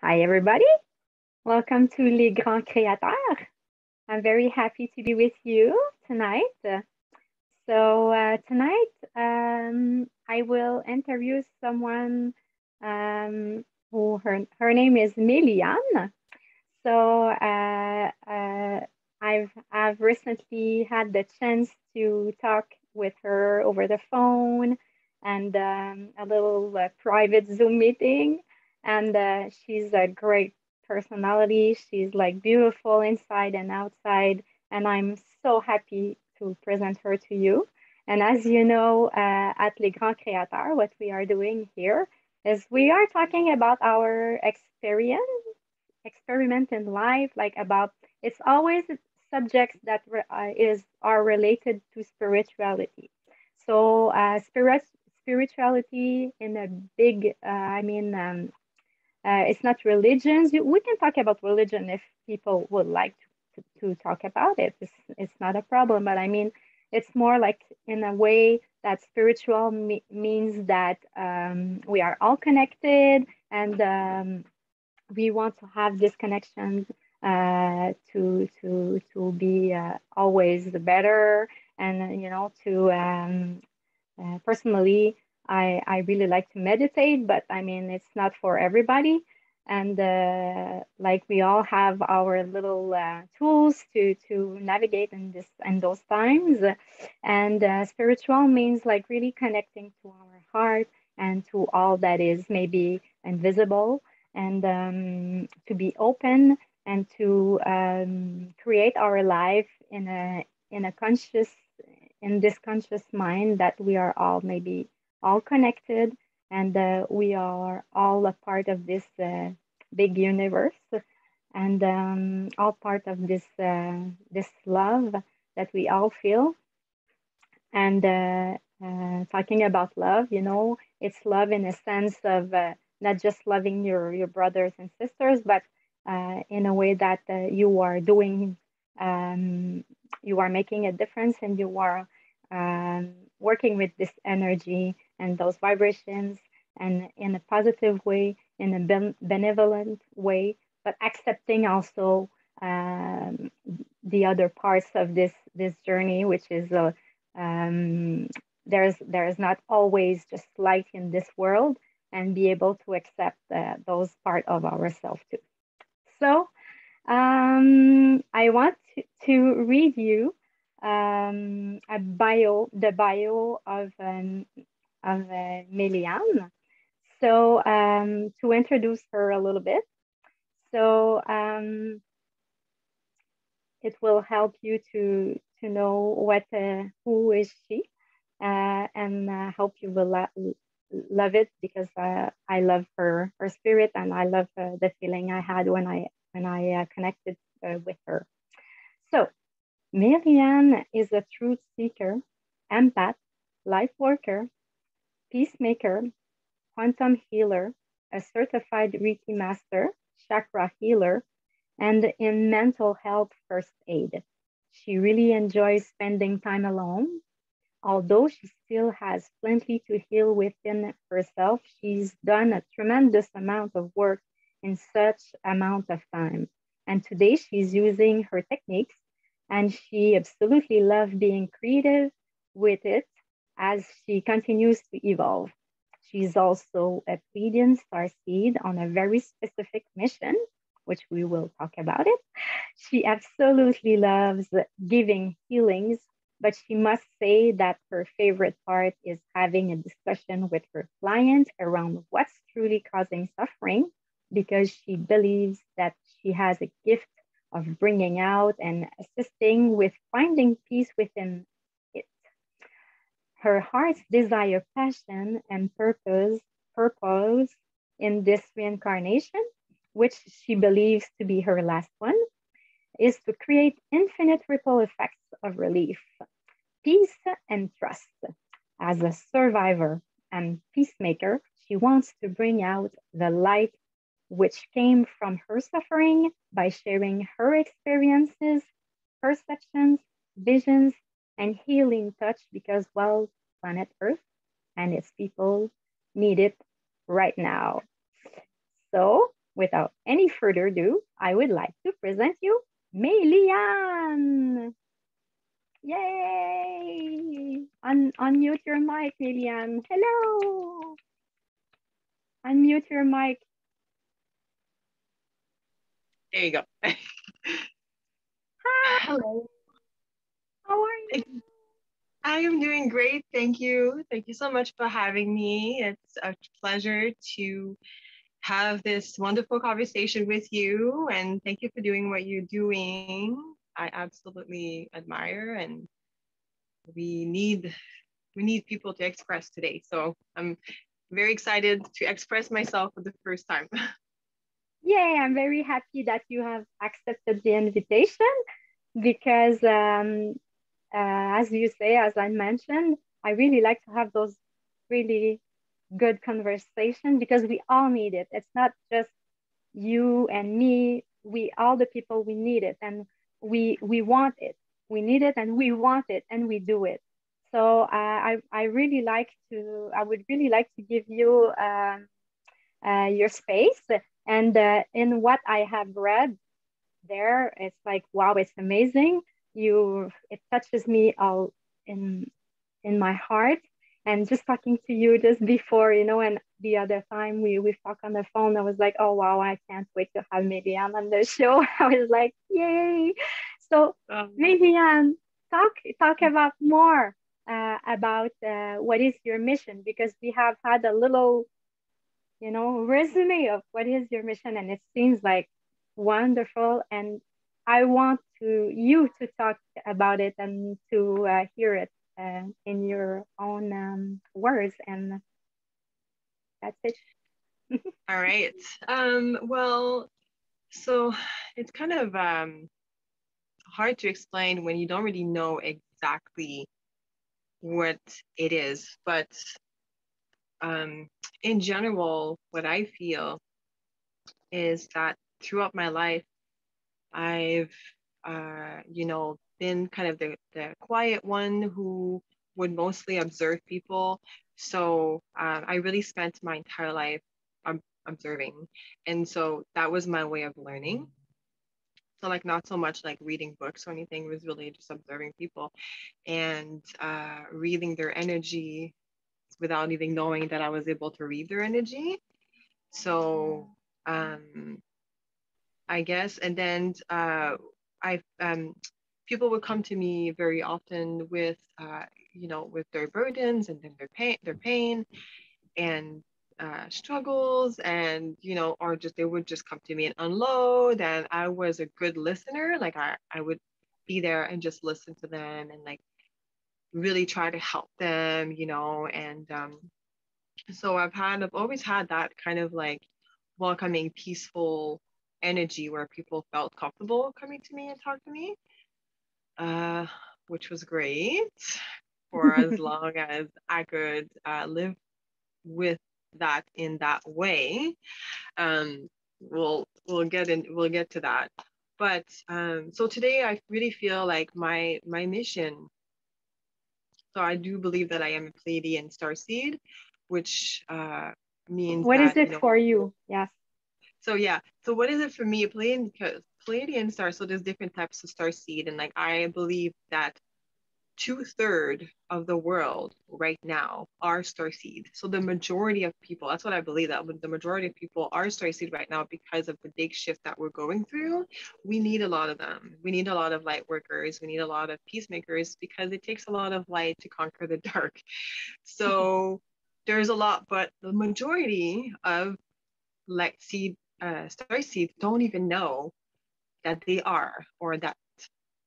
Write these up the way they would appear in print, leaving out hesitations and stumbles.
Hi, everybody. Welcome to Les Grands Créateurs. I'm very happy to be with you tonight. Tonight, I will interview someone who her name is Meliane. So, I've recently had the chance to talk with her over the phone and a little private Zoom meeting. And she's a great personality. She's like beautiful inside and outside. And I'm so happy to present her to you. And as you know, at Les Grands Créateurs, what we are doing here is we are talking about our experiment in life, like about it's always subjects that are related to spirituality. So spirituality in a big, it's not religions. We can talk about religion if people would like to talk about it. It's not a problem, but I mean, it's more like in a way that spiritual means that we are all connected and we want to have this connection to be always better and to personally I really like to meditate, but I mean it's not for everybody. And like we all have our little tools to navigate in those times. And spiritual means like really connecting to our heart and to all that is maybe invisible, and to be open and to create our life in a conscious in this conscious mind that we are all maybe all connected, and we are all a part of this big universe, and all part of this love that we all feel. And talking about love, it's love in a sense of not just loving your brothers and sisters, but in a way that you are making a difference, and you are working with this energy and those vibrations, and in a positive way, in a benevolent way, but accepting also the other parts of this journey, which is um, there's not always just light in this world, and be able to accept those part of ourselves too. So I want to read you the bio of Meliane. So to introduce her a little bit, so it will help you to know who is she, and hope you will love it, because I love her spirit, and I love the feeling I had when I connected with her. So Meliane is a truth seeker, empath, life worker, peacemaker, quantum healer, a certified Reiki master, chakra healer, and in mental health first aid. She really enjoys spending time alone. Although she still has plenty to heal within herself, she's done a tremendous amount of work in such amount of time. And today she's using her techniques, and she absolutely loves being creative with it as she continues to evolve. She's also a Pleiadian starseed on a very specific mission, which we will talk about it. She absolutely loves giving healings, but she must say that her favorite part is having a discussion with her client around what's truly causing suffering, because she believes that she has a gift of bringing out and assisting with finding peace within it. Her heart's desire, passion, and purpose in this reincarnation, which she believes to be her last one, is to create infinite ripple effects of relief, peace, and trust. As a survivor and peacemaker, she wants to bring out the light which came from her suffering by sharing her experiences, perceptions, visions, and healing touch, because, well, planet Earth and its people need it right now. So, without any further ado, I would like to present you Meliane. Yay! Unmute your mic, Meliane. Hello. Unmute your mic. There you go. Hi. Hello. How are you? I am doing great. Thank you. Thank you so much for having me. It's a pleasure to have this wonderful conversation with you. And thank you for doing what you're doing. I absolutely admire, and we need we need people to express today. So I'm very excited to express myself for the first time. Yay, I'm very happy that you have accepted the invitation because, as you say, as I mentioned, I really like to have those really good conversation because we all need it. It's not just you and me. We all the people we need it and we want it. We need it and we want it and we do it. So I really like to. I would really like to give you your space. And in what I have read there, it's like wow, it's amazing. It touches me all in in my heart. And just talking to you just before, and the other time we talked on the phone, I was like, oh wow, I can't wait to have Meliane on the show. I was like, yay! So Um, Meliane, talk about more about what is your mission because we have had a little resume of what is your mission, and it seems like wonderful. And I want you to talk about it and to hear it in your own words, and that's it. all right. Well, so it's kind of hard to explain when you don't really know exactly what it is. But um, in general, what I feel is that throughout my life, I've, been kind of the quiet one who would mostly observe people. So I really spent my entire life observing. And so that was my way of learning. So like not so much like reading books or anything, it was really just observing people and reading their energy without even knowing that I was able to read their energy. So um, I guess, and then I people would come to me very often with with their burdens and then their pain and struggles, and or just they would just come to me and unload, and I was a good listener. Like I would be there and just listen to them and like really try to help them, and so I've always had that kind of like welcoming, peaceful energy where people felt comfortable coming to me and talk to me, uh, which was great for as long as I could live with that in that way. Um, we'll get to that. But so today I really feel like my mission. So I do believe that I am a Pleiadian starseed, which means What is that it for you? Yes. So yeah. So what is it for me? Pleiadian, because Pleiadian star. So there's different types of star seed, and like I believe that 2/3 of the world right now are star seed. So the majority of people, that's what I believe, that the majority of people are star seed right now because of the big shift that we're going through. We need a lot of them. We need a lot of light workers. We need a lot of peacemakers because it takes a lot of light to conquer the dark. So there's a lot, but the majority of like star seeds don't even know that they are, or that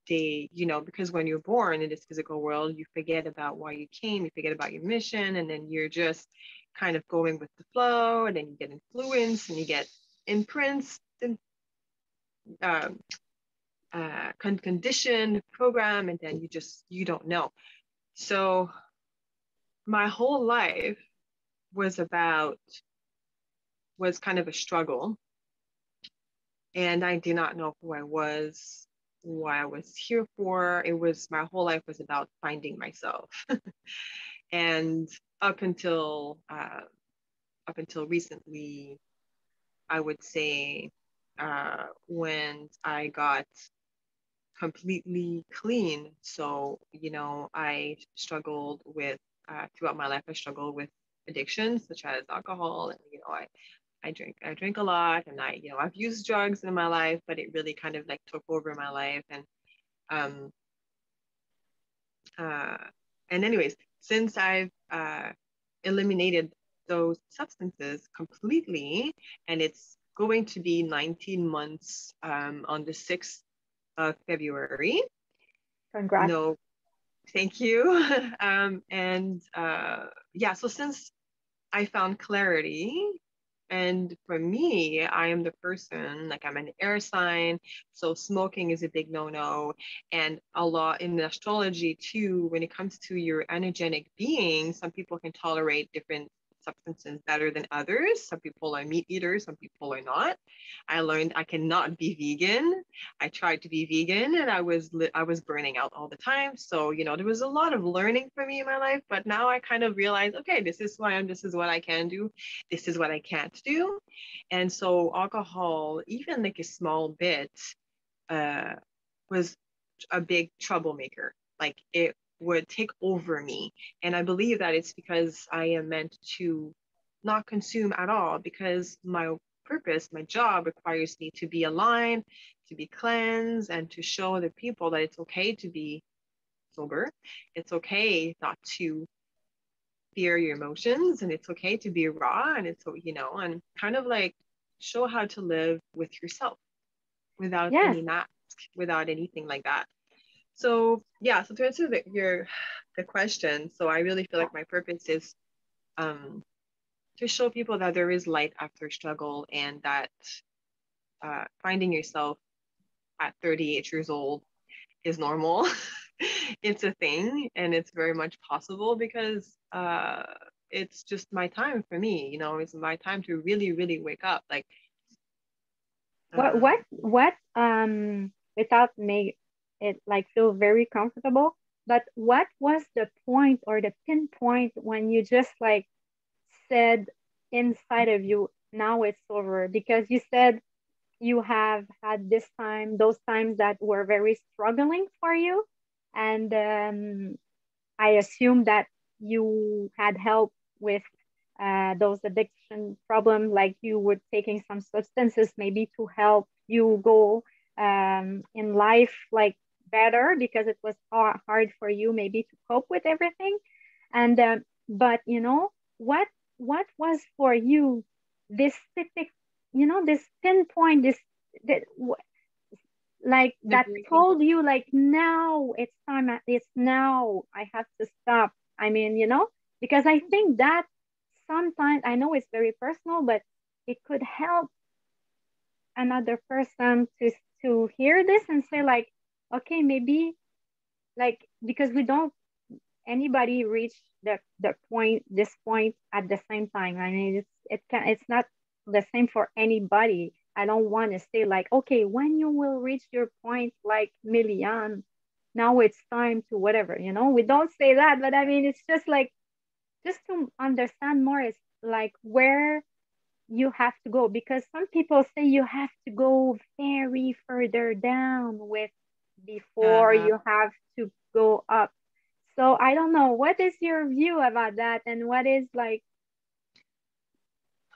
they, because when you're born in this physical world, you forget about why you came, you forget about your mission, and then you're just kind of going with the flow, and then you get influenced and you get imprints and uh, conditioned program, and then you don't know. So my whole life was about was kind of a struggle, and I did not know who I was, why I was here for. It was my whole life was about finding myself, and up until uh, up until recently, I would say when I got completely clean. So, I struggled with, throughout my life, I struggled with addictions such as alcohol. And, I drink a lot, and I've used drugs in my life, but it really kind of like took over my life. Um, uh, and anyways, since I've eliminated those substances completely, and it's going to be 19 months on the 6th of February. Congrats. No, thank you. And yeah, so since I found clarity, and for me, I am the person, like I'm an air sign, so smoking is a big no-no. And a lot in astrology too, when it comes to your energetic being, some people can tolerate different substances better than others. Some people are meat eaters, some people are not. I learned I cannot be vegan. I tried to be vegan, and I was burning out all the time. So, there was a lot of learning for me in my life, but now I kind of realize, okay, this is who I am, this is what I can do, this is what I can't do. And so alcohol, even like a small bit, uh, was a big troublemaker. Like it would take over me. And I believe that it's because I am meant to not consume at all, because my purpose, my job requires me to be aligned, to be cleansed, and to show other people that it's okay to be sober. It's okay not to fear your emotions, and it's okay to be raw, and and kind of like show how to live with yourself without Yes. any mask, without anything like that. So yeah, so to answer the question, so I really feel like my purpose is um, to show people that there is light after struggle, and that finding yourself at 38 years old is normal. It's a thing, and it's very much possible, because it's just my time for me. It's my time to really, really wake up. Like, um, What without make it like feel very comfortable, but what was the point or the pinpoint when you just like said inside of you, now it's over? Because you said you have had this time, those times that were very struggling for you. And I assume that you had help with those addiction problems, like you were taking some substances maybe to help you go in life like better, because it was hard for you maybe to cope with everything. And but what was for you this specific, this pinpoint, this that like the that breaking told you like now it's time, it's now I have to stop. I mean, because I think that sometimes, I know it's very personal, but it could help another person to hear this and say like, okay, maybe, like, because we don't anybody reach the point, this point at the same time. I mean, it's not the same for anybody. I don't want to say like, okay, when you will reach your point, like Meliane, now it's time to whatever. We don't say that, but I mean, it's just like, just to understand more is like where you have to go, because some people say you have to go very further down with before uh, you have to go up. So I don't know, what is your view about that, and what is like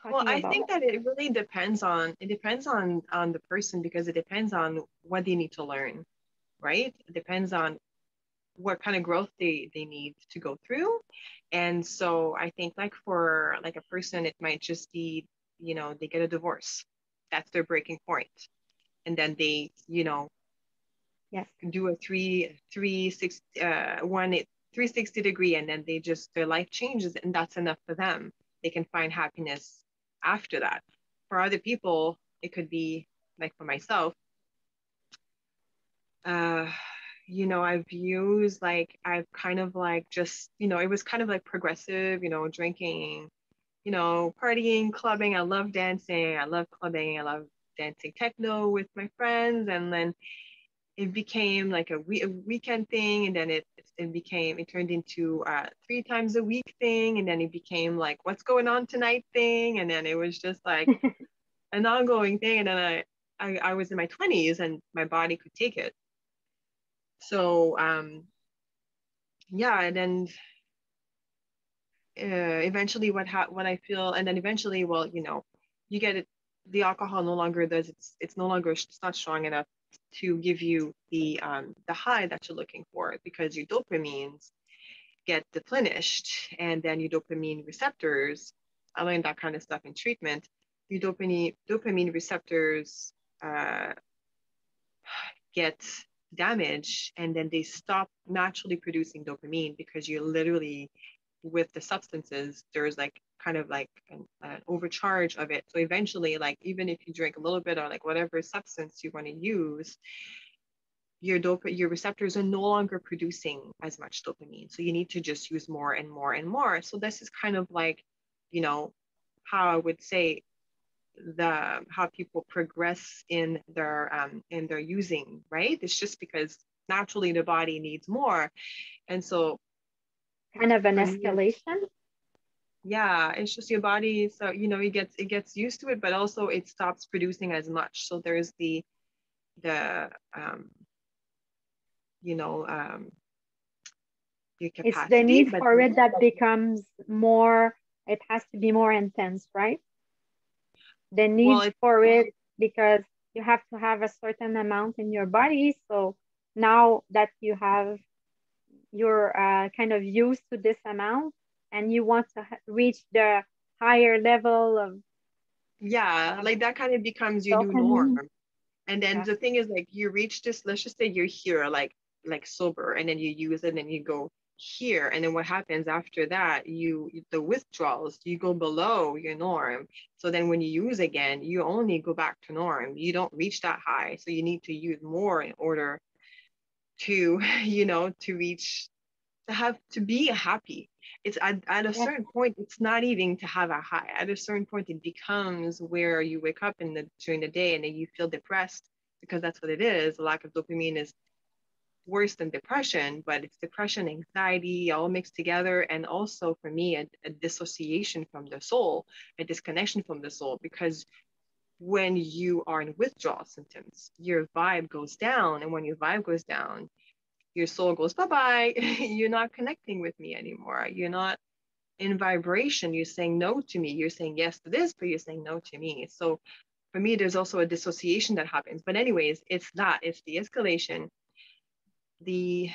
well, talking I about think that it depends on the person, because it depends on what they need to learn, right? It depends on what kind of growth they need to go through. And so I think, like, for like a person, it might just be, they get a divorce. That's their breaking point. And then they, yes. do a 360 degree, and then their life changes, and that's enough for them. They can find happiness after that. For other people, it could be, like for myself, uh I've kind of like just, it was kind of like progressive, drinking, partying, clubbing. I love dancing, I love clubbing, I love dancing techno with my friends. And then it became like a weekend thing, and then it turned into a 3 times a week thing, and then it became like what's going on tonight thing, and then it was just like an ongoing thing. And then I was in my 20s and my body could take it. So yeah, and then eventually what I feel, and then eventually, well, you get it. The alcohol no longer does it's no longer it's not strong enough to give you the high that you're looking for, because your dopamines get depleted, and then your dopamine receptors. I learned that kind of stuff in treatment. Your dopamine receptors uh, get damaged, and then they stop naturally producing dopamine, because you're literally, with the substances, there's like kind of like an overcharge of it. So eventually, like, even if you drink a little bit, or like whatever substance you want to use, your receptors are no longer producing as much dopamine. So you need to just use more and more and more. So this is kind of like, how I would say how people progress in their using, right? It's just because naturally the body needs more. And so Kind of an for me, escalation. yeah, it's just your body. So, it gets used to it, but also it stops producing as much. So there's the you know, your It's the capacity, need but for it that becomes more, it has to be more intense, right? The well, need for it, because you have to have a certain amount in your body. So now that you're kind of used to this amount, and you want to reach the higher level yeah, of like that kind of becomes your new norm. dopamine. And then Yeah. the thing is, like, you reach this, let's just say you're here, like sober, and then you use it and you go here. And then what happens after that? The withdrawals, you go below your norm. So then when you use again, you only go back to norm. You don't reach that high. So you need to use more in order to, to reach, to be happy. It's at a Yeah. certain point, it's not even to have a high. At a certain point, it becomes where you wake up during the day, and then you feel depressed, because that's what it is. A lack of dopamine is worse than depression, but it's depression, anxiety, all mixed together. And also for me, a dissociation from the soul, a disconnection from the soul, because when you are in withdrawal symptoms, your vibe goes down. And when your vibe goes down, your soul goes bye-bye. You're not connecting with me anymore. You're not in vibration. You're saying no to me. You're saying yes to this, but you're saying no to me. So for me, there's also a dissociation that happens. But anyways, it's the escalation, the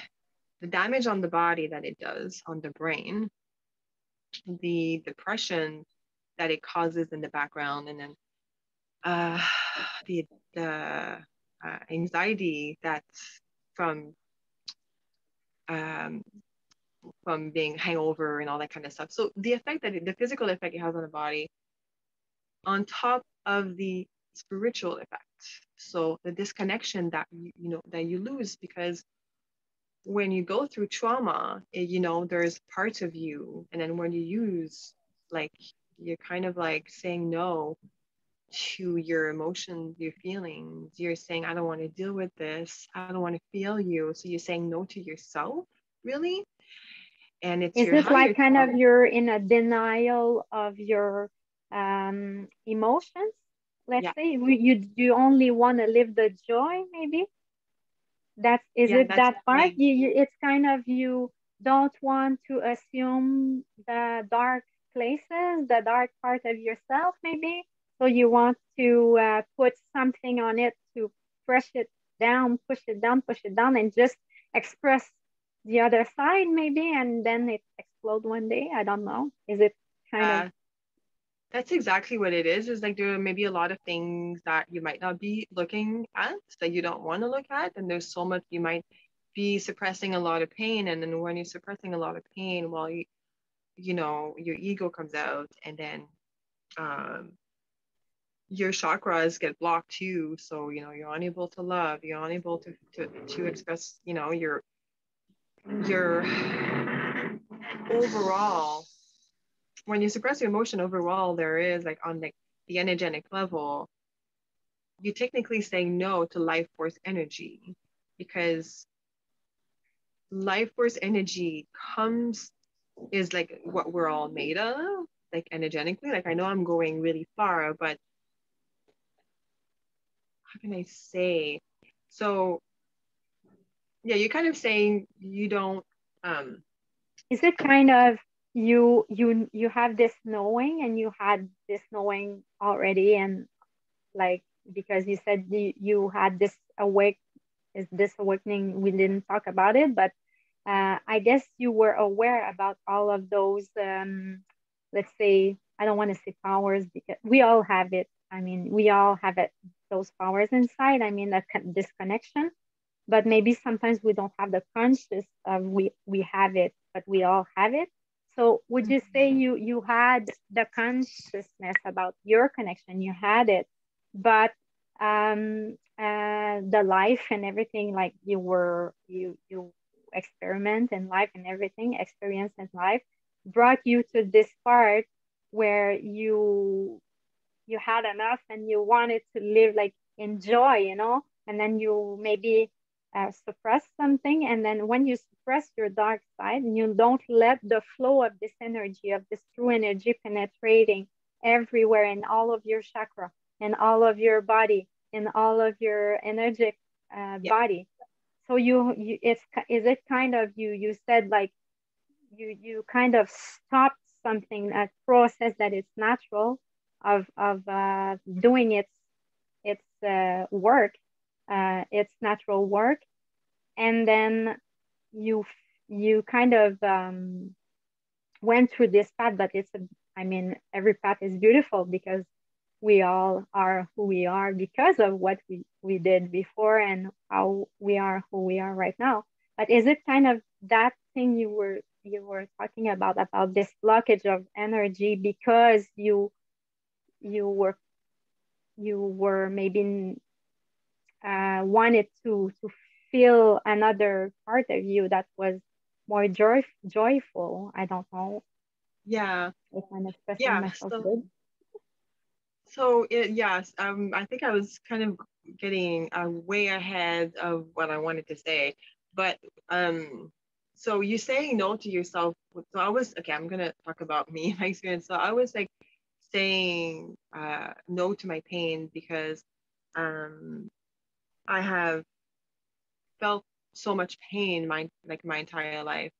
damage on the body that it does on the brain, the depression that it causes in the background, and then uh, the anxiety that's from um, from being hangover and all that kind of stuff. So the physical effect it has on the body, on top of the spiritual effect. So the disconnection that that you lose, because when you go through trauma, there's parts of you, and then when you use, like, you're kind of like saying no to your emotions, your feelings. You're saying, I don't want to deal with this. I don't want to feel you. So you're saying no to yourself, really? And it's Is your it higher like kind self. of you're in a denial of your emotions? Let's Yeah, say you only want to live the joy, maybe. Is yeah, it that's that part? like, It's kind of you don't want to assume the dark places, the dark part of yourself, maybe. So you want to put something on it to push it down, push it down, push it down, and just express the other side, maybe, and then it explode one day. I don't know. Is it kind of? uh, that's exactly what it is like there are maybe a lot of things that you might not be looking at, that you don't want to look at. And there's so much you might be suppressing, a lot of pain. And then when you're suppressing a lot of pain, well, your ego comes out, and then um, your chakras get blocked too. So, you're unable to love, you're unable to express, your overall, when you suppress your emotion overall, there is, like, on, like, the energetic level, you technically say no to life force energy, because life force energy is like what we're all made of, like energetically. Like, I know I'm going really far, but how can I say? So yeah, you're kind of saying you don't um Is it kind of you have this knowing and you had this knowing already, and like because you said you had this awake is this awakening, we didn't talk about it, but I guess you were aware about all of those let's say, I don't want to say powers because we all have it. I mean, we all have it, those powers inside. I mean, that this connection, but maybe sometimes we don't have the conscious of we have it, but we all have it. So would you say you had the consciousness about your connection, you had it, but the life and everything, like you experiment in life and everything, experience in life brought you to this part where you had enough and you wanted to live like enjoy, and then you maybe suppress something, and then when you suppress your dark side and you don't let the flow of this energy, of this true energy penetrating everywhere in all of your chakra, in all of your body, in all of your energetic yeah. body. So you it's is it kind of you said like you kind of stopped something, a process that is natural of doing its work, its natural work, and then you you kind of went through this path. But I mean, every path is beautiful because we all are who we are because of what we did before and how we are who we are right now. But is it kind of that thing you were talking about this blockage of energy because you were you were maybe wanted to feel another part of you that was more joyful. I don't know Yeah. if I'm expressing Yeah. myself So good. yes, I think I was kind of getting way ahead of what I wanted to say, but so you saying no to yourself. So I was okay. I'm gonna talk about me, my experience. So I was like saying no to my pain because um I have felt so much pain my entire life,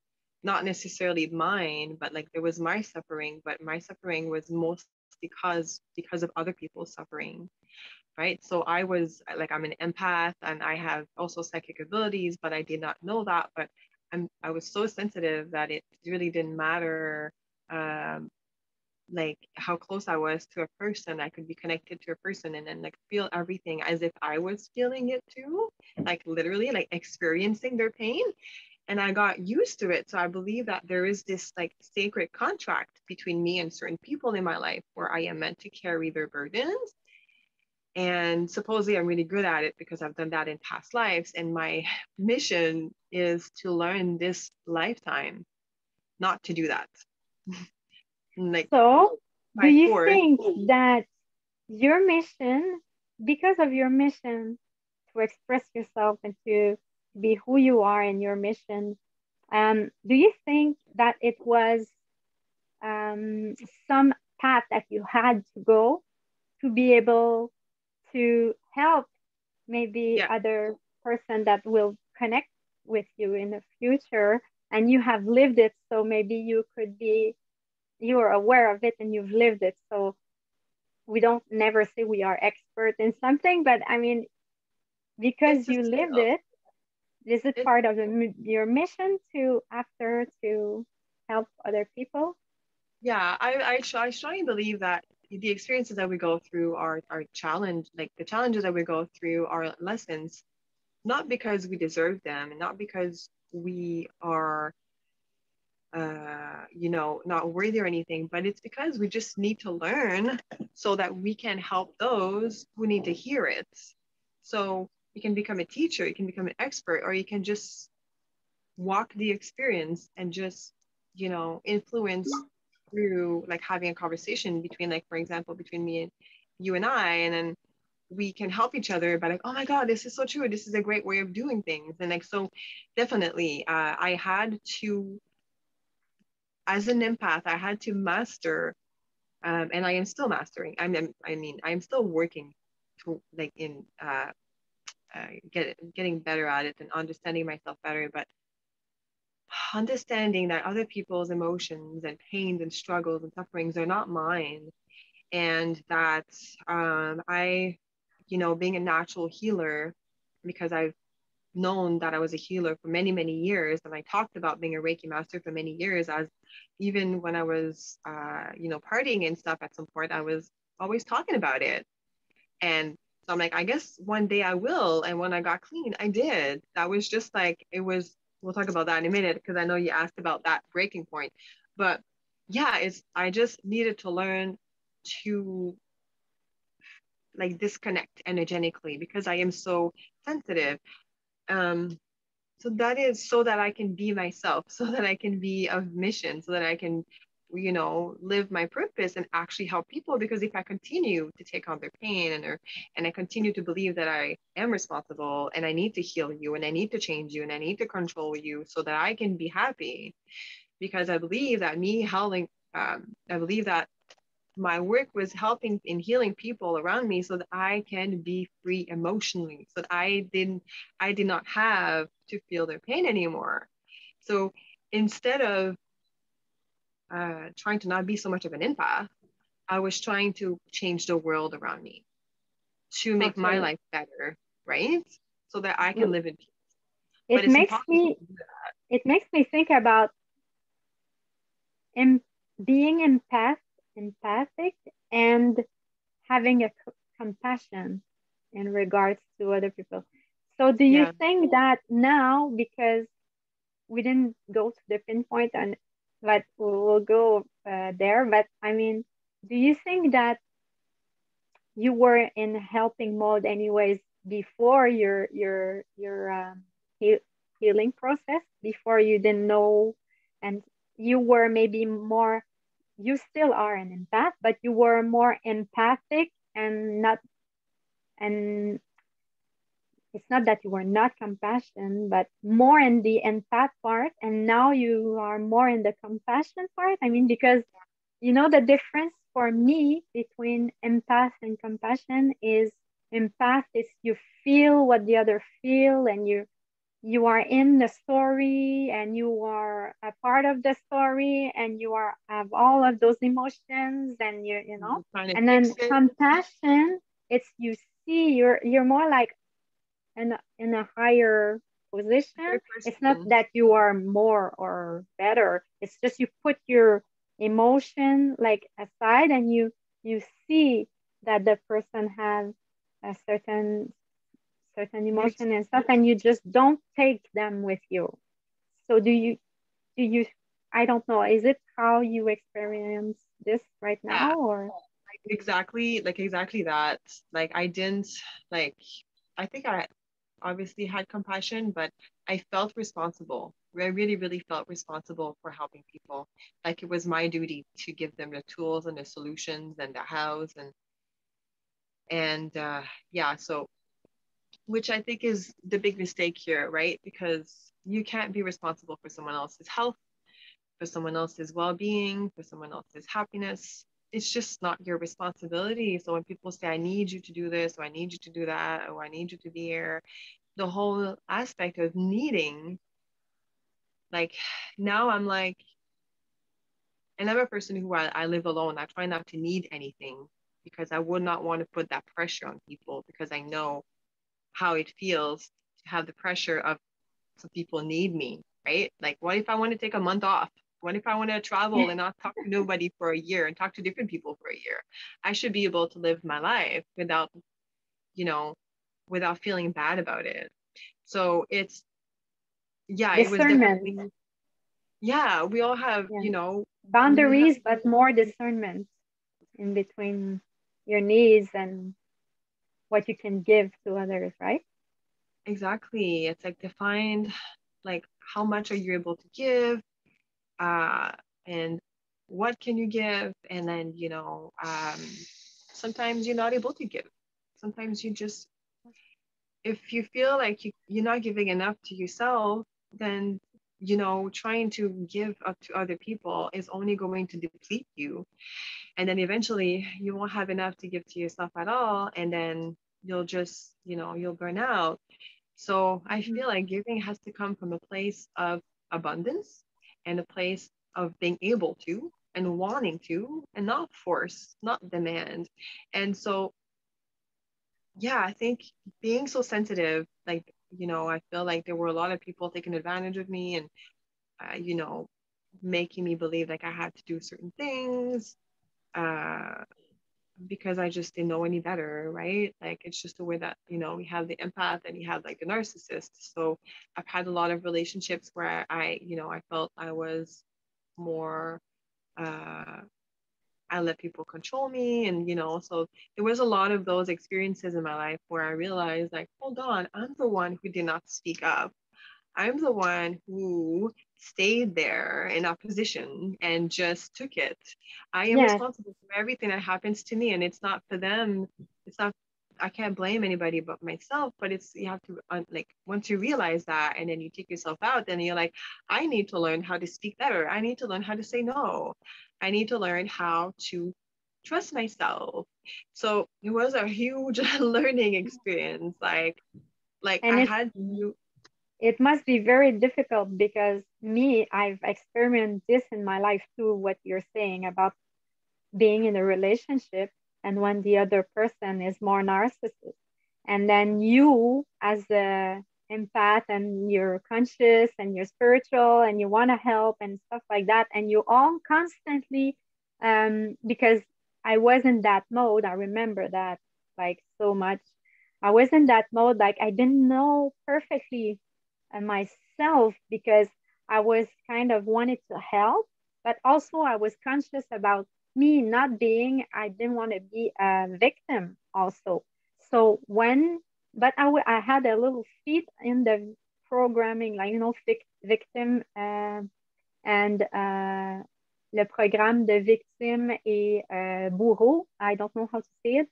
not necessarily mine, but like there was my suffering, but my suffering was mostly because of other people's suffering, right? So I was like, I'm an empath and I have also psychic abilities, but I did not know that. But I was so sensitive that it really didn't matter um, like how close I was to a person. I could be connected to a person and then like feel everything as if I was feeling it too, like literally like experiencing their pain. And I got used to it. So I believe that there is this like sacred contract between me and certain people in my life where I am meant to carry their burdens. And supposedly I'm really good at it because I've done that in past lives. And my mission is to learn this lifetime not to do that. Like So, do by you force. think that your mission, because of your mission to express yourself and to be who you are in your mission, do you think that it was um, some path that you had to go to be able to help maybe Yeah. other person that will connect with you in the future, and you have lived it, so maybe you are aware of it and you've lived it, so we don't never say we are expert in something, but I mean, because It's a you lived skill. it, is it It part of your mission to after to help other people? yeah, I strongly believe that the experiences that we go through are challenge like the challenges that we go through are lessons, not because we deserve them and not because we are not worthy or anything, but it's because we just need to learn so that we can help those who need to hear it. So you can become a teacher, you can become an expert, or you can just walk the experience and just influence through like having a conversation between, like, for example, between me and you and I, and then we can help each other by like, oh my god, this is so true, this is a great way of doing things. And like, so definitely I had to, as an empath, I had to master, and I am still mastering. I mean, I am still working to like in getting better at it and understanding myself better, but understanding that other people's emotions and pains and struggles and sufferings are not mine, and that I, being a natural healer, because I've known that I was a healer for many, many years, and I talked about being a Reiki master for many years, as even when I was, partying and stuff at some point, I was always talking about it. And so I'm like, I guess one day I will. And when I got clean, I did. That was just like, it was, we'll talk about that in a minute, because I know you asked about that breaking point. But yeah, I just needed to learn to like disconnect energetically, because I am so sensitive. Um, so that is so that I can be myself, so that I can be of mission, so that I can, live my purpose and actually help people. Because if I continue to take on their pain and I continue to believe that I am responsible and I need to heal you and I need to change you and I need to control you so that I can be happy, because I believe that I believe that my work was helping in healing people around me so that I can be free emotionally, so that I did not have to feel their pain anymore. So instead of trying to not be so much of an empath, I was trying to change the world around me to make my Okay. life better, right? So that I can live in peace. But It it's makes impossible me to do that. it makes me think about em- being empathic and having a compassion in regards to other people. So do you Yeah. think that now, because we didn't go to the pinpoint and but we'll go there, but I mean, do you think that you were in helping mode anyways before your he- healing process, before you didn't know, and you were maybe more, you still are an empath, but you were more empathic and not, and it's not that you were not compassion, but more in the empath part, and now you are more in the compassion part. I mean, because you know the difference for me between empath and compassion is empath is you feel what the other feel, and you are in the story and you are a part of the story and you are have all of those emotions, and you know. You're trying to And fix then it. compassion, it's you see you're more like in a higher position. Third It's not person. that you are more or better. It's just you put your emotion like aside, and you see that the person has a certain You emotion and stuff, and you just don't take them with you. So do you I don't know, is it how you experience this right yeah, now, or exactly that. Like I didn't like I think I obviously had compassion, but I felt responsible. I really, really felt responsible for helping people. Like it was my duty to give them the tools and the solutions and the house and yeah, so which I think is the big mistake here, right? Because you can't be responsible for someone else's health, for someone else's well-being, for someone else's happiness. It's just not your responsibility. So when people say, I need you to do this, or I need you to do that, or I need you to be here, the whole aspect of needing, like now I'm like, and I'm a person who I live alone. I try not to need anything because I would not want to put that pressure on people, because I know how it feels to have the pressure of some people need me, right? Like, what if I want to take a month off? What if I want to travel and not talk to nobody for a year and talk to different people for a year? I should be able to live my life without, you know, without feeling bad about it. So it's, yeah, it was discernment? definitely, yeah, we all have, Yeah, we have, boundaries, but more discernment in between your needs and what you can give to others, right? exactly. It's like defined, like, how much are you able to give? Uh, and what can you give? And then, sometimes you're not able to give. Sometimes you just, if you feel like you're not giving enough to yourself, then, trying to give up to other people is only going to deplete you. And then eventually you won't have enough to give to yourself at all. And then you'll just, you'll burn out. So I Mhm. feel like giving has to come from a place of abundance and a place of being able to and wanting to and not force, not demand. And so, yeah, I think being so sensitive, like, I feel like there were a lot of people taking advantage of me and, making me believe like I had to do certain things. Uh, because I just didn't know any better, right? Like it's just the way that, we have the empath and you have like the narcissist. So I've had a lot of relationships where I felt I was more, uh, I let people control me. And, so there was a lot of those experiences in my life where I realized like, hold on, I'm the one who did not speak up. I'm the one who stayed there in that position and just took it. I am Yes, responsible for everything that happens to me, and it's not for them. It's not. I can't blame anybody but myself. But it's you have to like once you realize that, and then you take yourself out, then you're like, I need to learn how to speak better. I need to learn how to say no. I need to learn how to trust myself. So it was a huge learning experience. Like I and had to. it must be very difficult because I've experienced this in my life too, what you're saying about being in a relationship and when the other person is more narcissist. And then you as a empath and you're conscious and you're spiritual and you want to help and stuff like that. And you all constantly, because I was in that mode, I remember that like so much. I was in that mode, like I didn't know perfectly myself because I was kind of wanted to help, but also I was conscious about me not being, I didn't want to be a victim also. So but I had a little feet in the programming, like, victim and le programme de victime et bourreau. I don't know how to say it.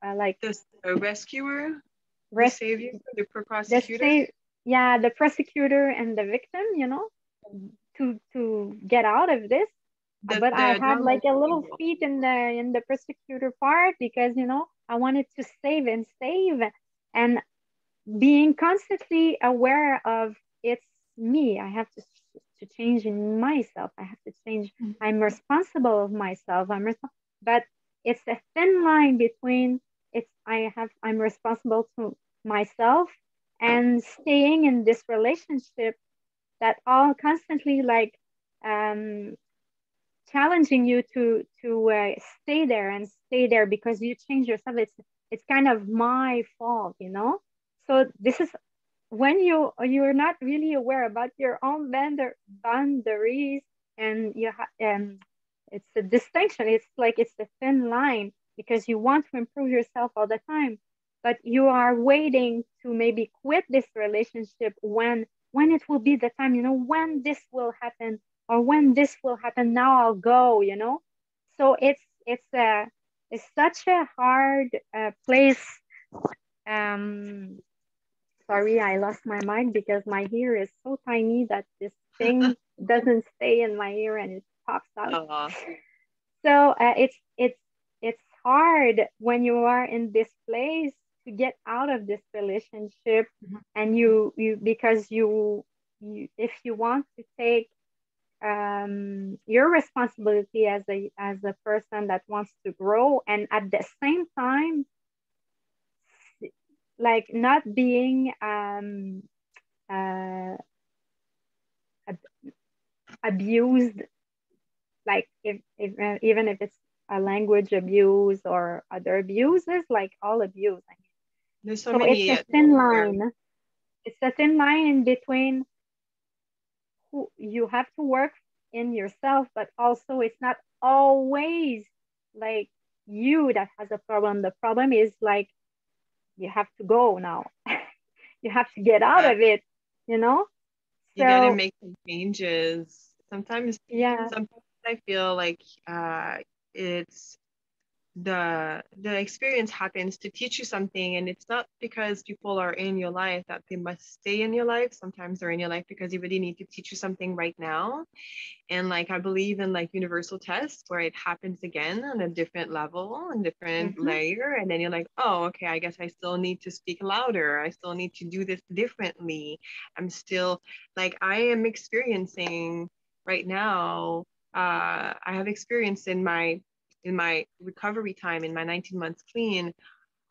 Like The rescuer, the rest, savior, the the prosecutor. same, yeah, the prosecutor and the victim, to get out of this. But I The had drama like a little triangle. feet in the prosecutor part because I wanted to save and save, and being constantly aware of it's me. I have to change in myself. I have to change. I'm responsible of myself. But it's a thin line between I'm responsible to myself and staying in this relationship that all constantly like um challenging you to stay there and stay there because you change yourself. It's kind of my fault. So this is when you're not really aware about your own boundaries, and it's a distinction. It's like it's a thin line because you want to improve yourself all the time, but you are waiting to maybe quit this relationship when it will be the time, when this will happen, or when this will happen, now I'll go. So it's such a hard place. um Sorry, I lost my mic because my ear is so tiny that this thing doesn't stay in my ear and it pops out. Uh, So it's hard when you are in this place to get out of this relationship, and you because you if you want to take your responsibility as a person that wants to grow, and at the same time like not being uh, abused, like if even if it's a language abuse or other abuses, like all abuse. I mean, there's so so it's many a thin there. line. It's a thin line in between who you have to work in yourself, but also it's not always like you that has a problem. The problem is like you have to go now. You have to get out Yeah, of it, you know? you gotta So make some changes. Sometimes, yeah. sometimes I feel like it's the experience happens to teach you something, and it's not because people are in your life that they must stay in your life. Sometimes they're in your life because they really need to teach you something right now. And like I believe in like universal tests where it happens again on a different level and different Mm-hmm. layer, and then you're like, oh, okay, I guess I still need to speak louder, I still need to do this differently. I'm still like, I am experiencing right now, I have experienced in my recovery time, in my 19 months clean,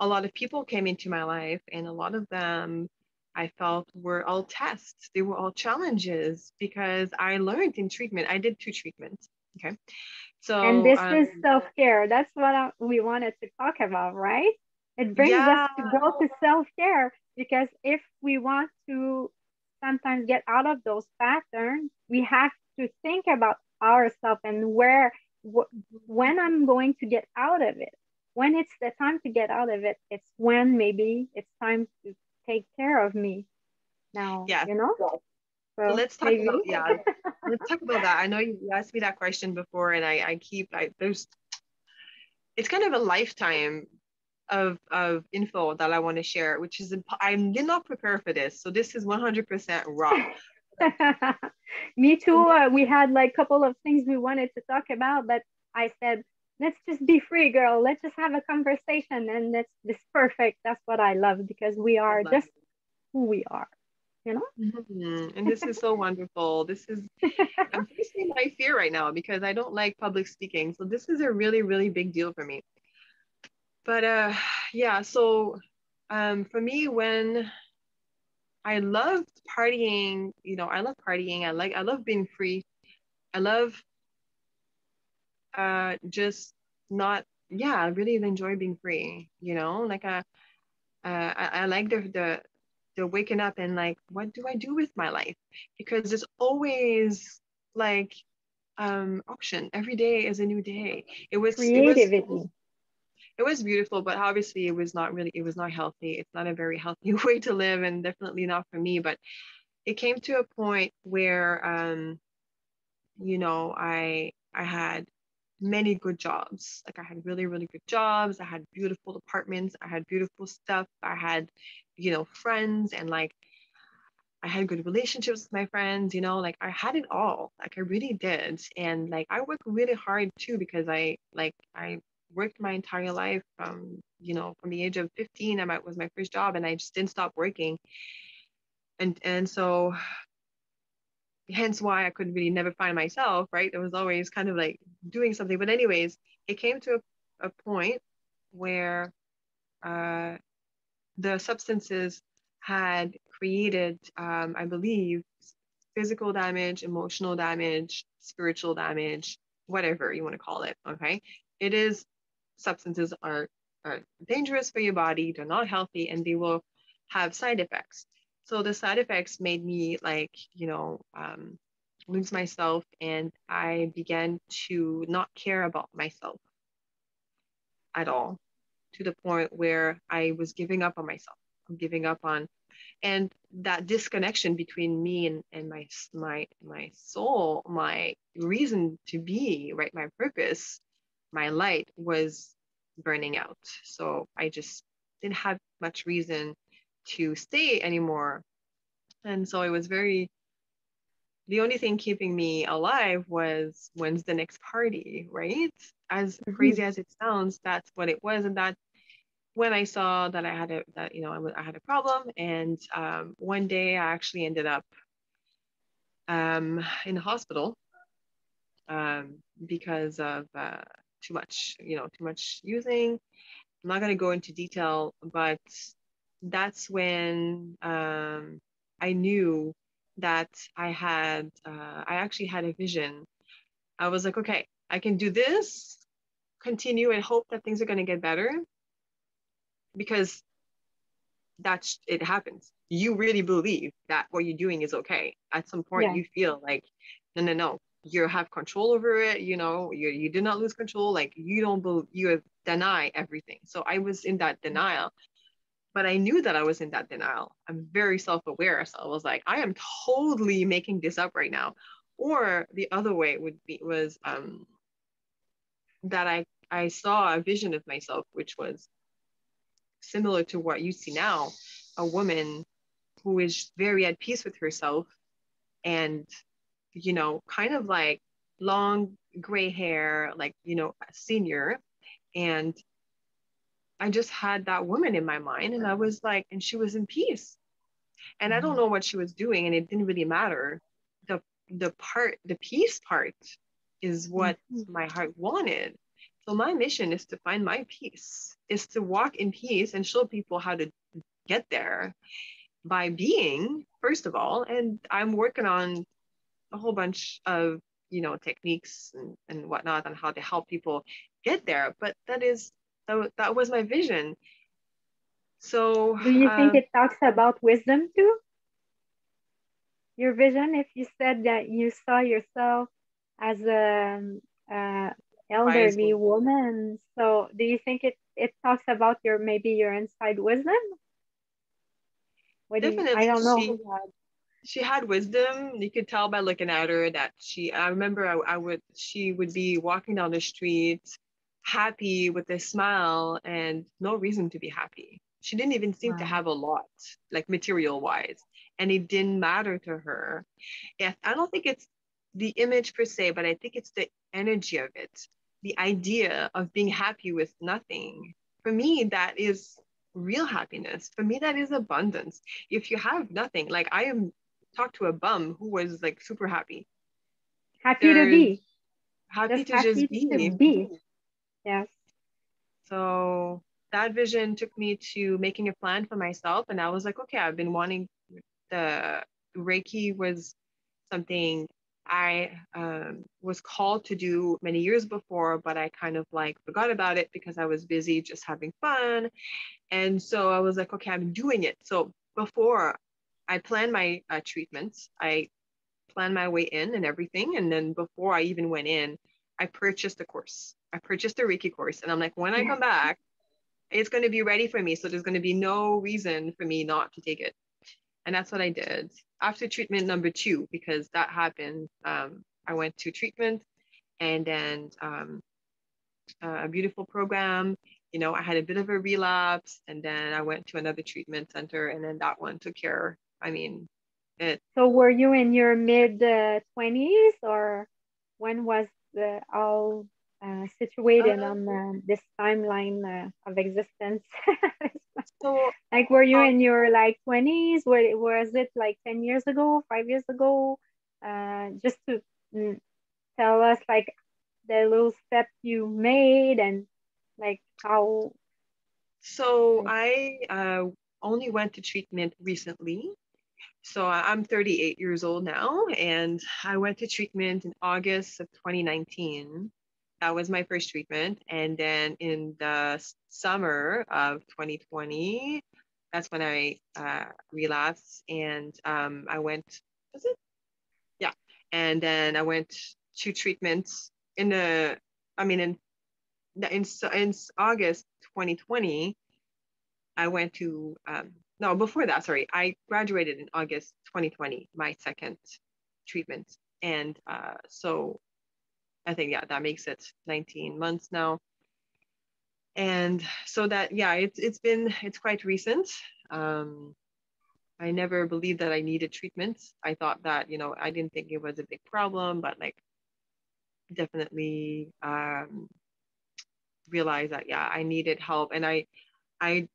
a lot of people came into my life, and a lot of them I felt were all tests. They were all challenges because I learned in treatment. I did 2 treatments. Okay. And So, this is self-care. That's what we wanted to talk about, right? It brings us yeah, to go to self-care because if we want to sometimes get out of those patterns, we have to think about ourselves and when I'm going to get out of it. When it's the time to get out of it, it's when maybe it's time to take care of me now, yeah. So So let's talk about, maybe. yeah, let's talk about that. I know you asked me that question before, and it's kind of a lifetime of info that I want to share, which is I did not prepare for this, so this is 100% raw. Me For too. me, We had like a couple of things we wanted to talk about, but I said, let's just be free, girl. Let's just have a conversation. And that's this perfect. That's what I love because we I are love just who we are, you know? And this is so wonderful. I'm facing my fear right now because I don't like public speaking. So this is a really, really big deal for me. But yeah, so for me, when I love partying, I love partying. I love being free. I love just not, yeah, I really enjoy being free, like I like the waking up and like, what do I do with my life? Because there's always like option. Every day is a new day. Creativity. It was beautiful, but obviously it was not healthy. It's not a very healthy way to live, and definitely not for me. But it came to a point where I had many good jobs. Like I had really, really good jobs. I had beautiful apartments. I had beautiful stuff. I had, friends, and like I had good relationships with my friends, like I had it all. Like I really did. And like I worked really hard too because I worked my entire life from the age of 15, was my first job, and I just didn't stop working. And so hence why I could really never find myself, right? It was always kind of like doing something. But anyways, it came to a point where uh, the substances had created, I believe, physical damage, emotional damage, spiritual damage, whatever you want to call it. Okay. It is Substances are dangerous for your body, they're not healthy, and they will have side effects. So the side effects made me like, lose myself, and I began to not care about myself at all, to the point where I was giving up on myself. I'm giving up on, and that disconnection between me and my soul, my reason to be, right, my purpose, my light was burning out. So I just didn't have much reason to stay anymore. And so it was very, the only thing keeping me alive was, when's the next party, right? As Mhm. crazy as it sounds, that's what it was. And that, when I saw that I had I had a problem, and one day I actually ended up in the hospital, because of too much using. I'm not going to go into detail, but that's when I knew that I actually had a vision. I was like, okay, I can do this, continue, and hope that things are going to get better, because that's it happens. You really believe that what you're doing is okay. At some point, Yeah. you feel like, no, no, no, you have control over it. You did not lose control. Like you don't believe, you have deny everything. So I was in that denial, but I knew that I was in that denial. I'm very self-aware, so I was like, I am totally making this up right now. Or the other way would be was that I saw a vision of myself, which was similar to what you see now, a woman who is very at peace with herself and, kind of like long gray hair, like, a senior. And I just had that woman in my mind, and I was like, and she was in peace. And I don't know what she was doing, and it didn't really matter. The the peace part is what my heart wanted. So my mission is to find my peace, is to walk in peace and show people how to get there by being, first of all. And I'm working on a whole bunch of, techniques and whatnot on how to help people get there. But that was my vision. So Do you think it talks about wisdom too? Your vision, if you said that you saw yourself as a wise elderly woman, so do you think it talks about maybe your inside wisdom? What do you, I definitely don't know. she had wisdom. You could tell by looking at her that I remember she would be walking down the street happy with a smile and no reason to be happy. She didn't even seem to have a lot, like material wise, and it didn't matter to her. Yeah, I don't think it's the image per se, but I think it's the energy of it, the idea of being happy with nothing. For me, that is real happiness. For me, that is abundance. If you have nothing, like I am talked to a bum who was like super happy. Happy to They're be. happy to Happy just to be. be. Yes. So that vision took me to making a plan for myself. And I was like, okay, I've been wanting the Reiki was something I was called to do many years before, but I kind of like forgot about it because I was busy just having fun. And so I was like, okay, I'm doing it. So before I planned my treatments, I planned my way in and everything. And then before I even went in, I purchased a course. I purchased a Reiki course. And I'm like, when I come back, it's going to be ready for me. So there's going to be no reason for me not to take it. And that's what I did after treatment number 2, because that happened. I went to treatment and then a beautiful program. I had a bit of a relapse and then I went to another treatment center and then that one took care. I mean, So were you in your mid 20s, or when was the all situated on this timeline of existence? so Like, were you in your like 20s? Was it like 10 years ago, 5 years ago? Just to tell us like the little steps you made and like how. So I only went to treatment recently. So I'm 38 years old now, and I went to treatment in August of 2019. That was my first treatment. And then in the summer of 2020, that's when I relapsed. And I went, was it? Yeah. And then I went to treatments in the, I mean, in August 2020, I went to, no, before that, sorry, I graduated in August 2020, my second treatment. And so I think, yeah, that makes it 19 months now. And so that, yeah, it's quite recent. I never believed that I needed treatment. I thought that, I didn't think it was a big problem, but like definitely realized that, yeah, I needed help. And I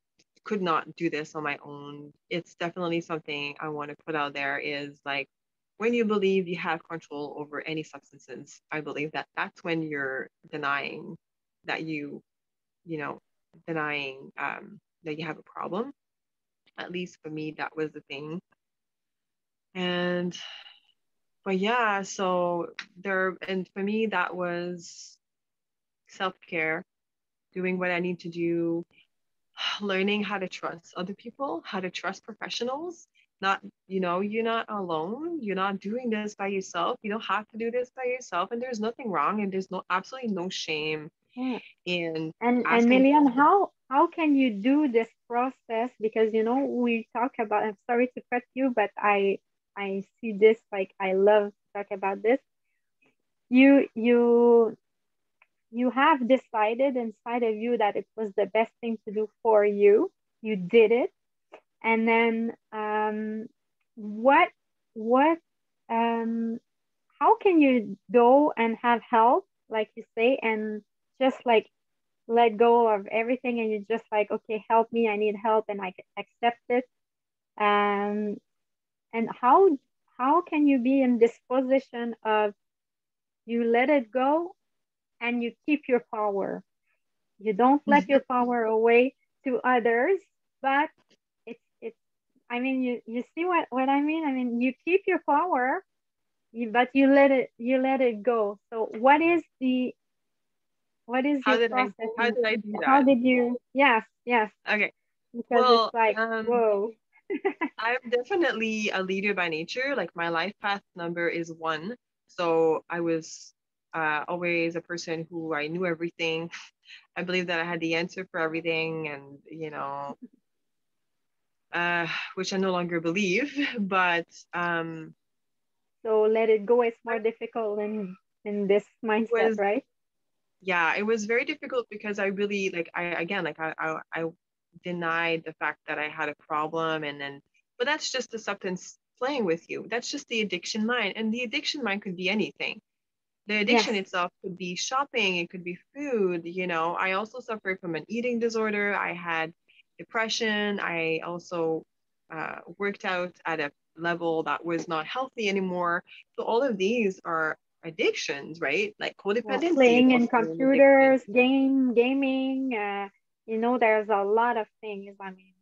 could not do this on my own. It's definitely something I want to put out there is like when you believe you have control over any substances, I believe that that's when you're denying that you know, denying that you have a problem. At least for me, that was the thing. And but yeah, so and for me that was self-care, doing what I need to do, learning how to trust other people, how to trust professionals. Not, you're not alone. You're not doing this by yourself. You don't have to do this by yourself. And there's nothing wrong. And there's absolutely no shame Yeah. in And asking. Meliane, how can you do this process? Because we talk about. I'm sorry to cut you, but I see this like I love to talk about this. You you have decided inside of you that it was the best thing to do for you. You did it. And then what how can you go and have help, like you say, and just like let go of everything, and you're just like, okay, help me, I need help, and I accept it. Um, and how can you be in this position of you let it go and you keep your power? You don't let your power away to others, but it's. I mean, you see what I mean? I mean, you keep your power, but you let it go. So what is How your did I process, how and did I do how that? did you? Yes, yes, Okay. because it's Well, like whoa. I'm definitely a leader by nature. Like my life path number is 1. So I was always a person who I knew everything. I believe that I had the answer for everything, and which I no longer believe. But So let it go is I more difficult in this mindset, was right? yeah, it was very difficult because I really like I again like I denied the fact that I had a problem, and then but that's just the substance playing with you. That's just the addiction mind, and the addiction mind could be anything. The Yes. addiction itself could be shopping, it could be food. I also suffered from an eating disorder. I had depression. I also worked out at a level that was not healthy anymore. So all of these are addictions, right? Like Yeah, codependency is playing in also an addiction. computers, gaming. There's a lot of things. I mean,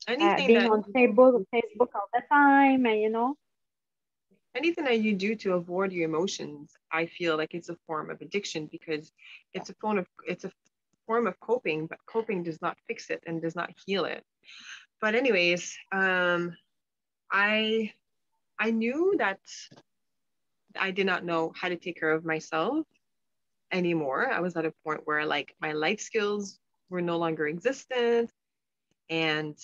Anything being that on you Facebook all the time, and anything that you do to avoid your emotions, I feel like it's a form of addiction because it's a form of coping, but coping does not fix it and does not heal it. But anyways, I I knew that I did not know how to take care of myself anymore. I was at a point where like my life skills were no longer existent, and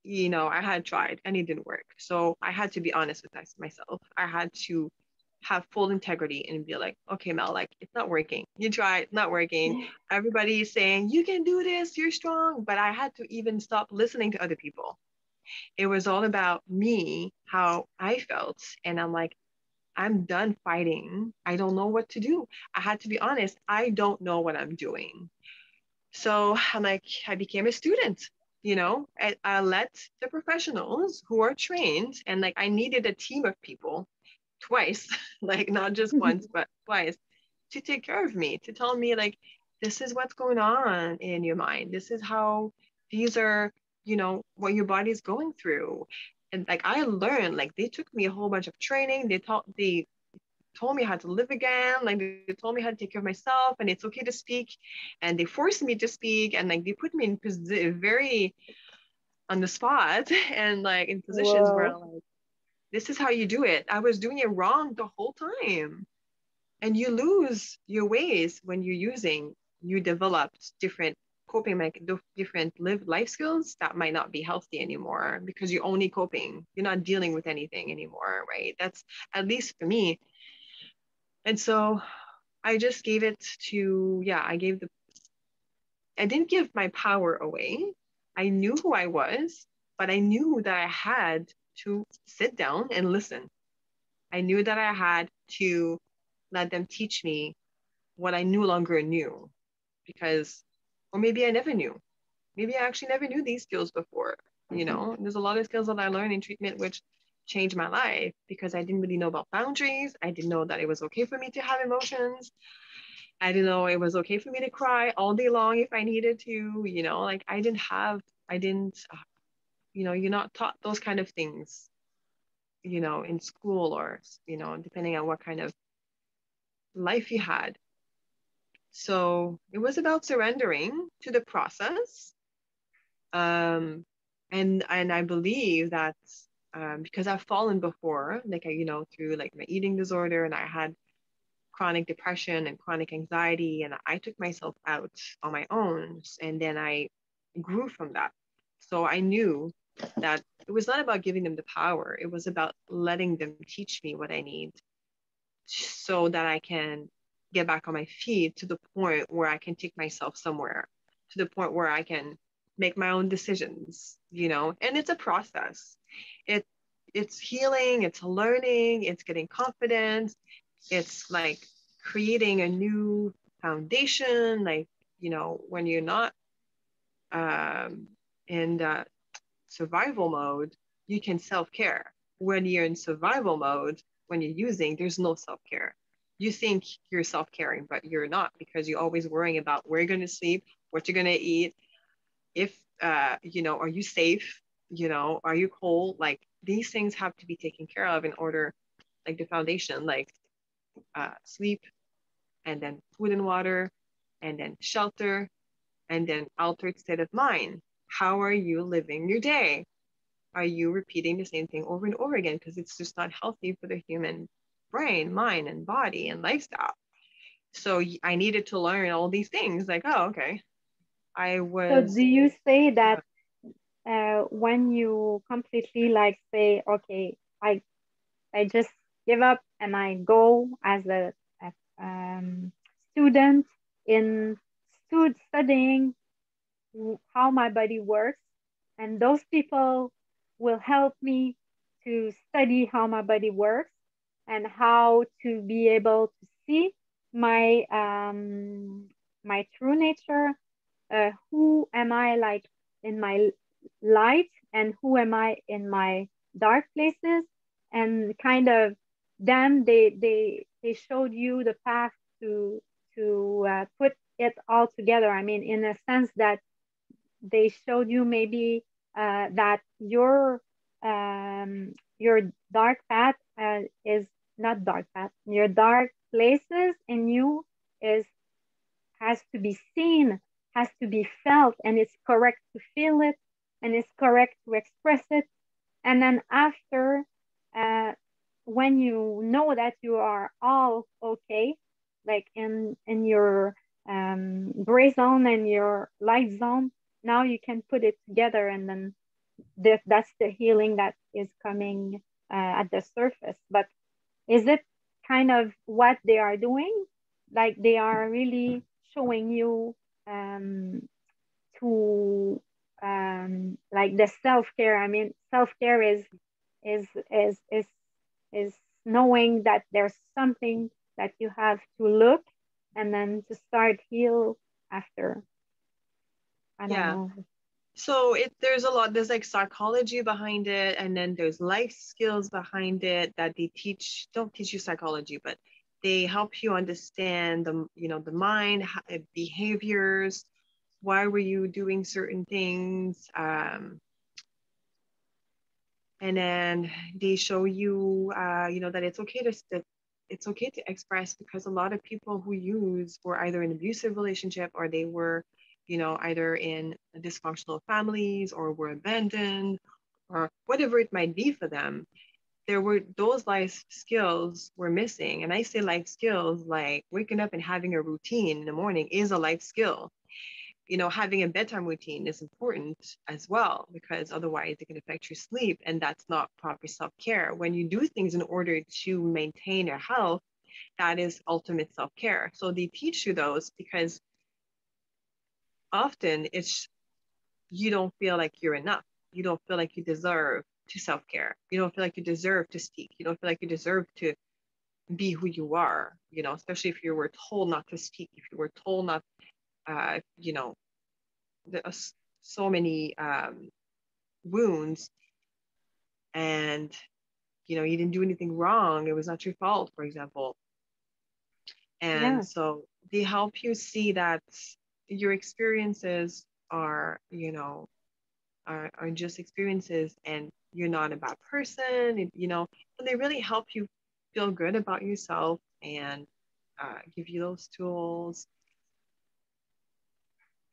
I had tried and it didn't work. So I had to be honest with myself. I had to have full integrity and be like, okay, Mel, like it's not working. You tried, it's not working. Everybody is saying you can do this, you're strong. But I had to even stop listening to other people. It was all about me, how I felt. And I'm like, I'm done fighting. I don't know what to do. I had to be honest. I don't know what I'm doing. So I'm like, I became a student. I let the professionals who are trained, and like I needed a team of people twice, like not just once, but twice, to take care of me, to tell me like, this is what's going on in your mind. This is how these are, what your body's going through. And like I learned, like they took me a whole bunch of training. They told me how to live again. Like they told me how to take care of myself, and it's okay to speak. And they forced me to speak, and like they put me in very on the spot and like in positions where whoa, like this is how you do it. I was doing it wrong the whole time. And you lose your ways when you're using, you developed different different life skills that might not be healthy anymore because you're only coping. You're not dealing with anything anymore, right? That's at least for me. And so I just gave it to, yeah, I didn't give my power away. I knew who I was, but I knew that I had to sit down and listen. I knew that I had to let them teach me what I no longer knew because, or maybe I never knew. Maybe I actually never knew these skills before. There's a lot of skills that I learned in treatment which changed my life because I didn't really know about boundaries. I didn't know that it was okay for me to have emotions. I didn't know it was okay for me to cry all day long if I needed to. Like I didn't, you're not taught those kind of things, in school or, depending on what kind of life you had. So it was about surrendering to the process. Um, and I believe that because I've fallen before, like through like my eating disorder, and I had chronic depression and chronic anxiety, and I took myself out on my own, and then I grew from that. So I knew that it was not about giving them the power; it was about letting them teach me what I need, so that I can get back on my feet to the point where I can take myself somewhere, to the point where I can make my own decisions, and it's a process. It it's healing, it's learning, it's getting confidence, it's like creating a new foundation, like, when you're not in survival mode, you can self-care. When you're in survival mode, when you're using, there's no self-care. You think you're self-caring, but you're not, because you're always worrying about where you're going to sleep, what you're going to eat, if are you safe, are you cold, like these things have to be taken care of in order, like the foundation, like sleep, and then food and water, and then shelter, and then altered state of mind. How are you living your day? Are you repeating the same thing over and over again? Because it's just not healthy for the human brain, mind, and body and lifestyle. So I needed to learn all these things. Like, oh, okay. I So was, do you say that when you completely like say, okay, I just give up and I go as a student in studying how my body works, and those people will help me to study how my body works and how to be able to see my my true nature, who am I like in my light and who am I in my dark places, and kind of then they showed you the path to put it all together. I mean, in a sense that they showed you maybe that your dark path is not dark path. Your dark places in you is has to be seen, has to be felt, and it's correct to feel it, and it's correct to express it. And then after, uh, when you know that you are all okay, like in your gray zone and your light zone, now you can put it together, and then that's the healing that is coming at the surface. But is it kind of what they are doing? Like they are really showing you to like the self-care. I mean, self-care is is is is knowing that there's something that you have to look and then to start heal after. I don't yeah. know. So there's a lot, there's like psychology behind it, and then there's life skills behind it that they don't teach you psychology, but they help you understand the mind, behaviors, why were you doing certain things, and then they show you that it's okay to express, because a lot of people who use were either in abusive relationship, or they were either in dysfunctional families, or were abandoned, or whatever it might be for them. There were those life skills were missing. And I say life skills, like waking up and having a routine in the morning is a life skill. Having a bedtime routine is important as well, because otherwise it can affect your sleep, and that's not proper self-care. When you do things in order to maintain your health, that is ultimate self-care. So they teach you those, because often it's you don't feel like you're enough. You don't feel like you deserve to self-care. You don't feel like you deserve to speak. You don't feel like you deserve to be who you are, especially if you were told not to speak, if you were told not, uh, you know, there are so many wounds, and you didn't do anything wrong, it was not your fault, for example. And Yeah. so they help you see that your experiences are are just experiences, and you're not a bad person, and they really help you feel good about yourself, and give you those tools,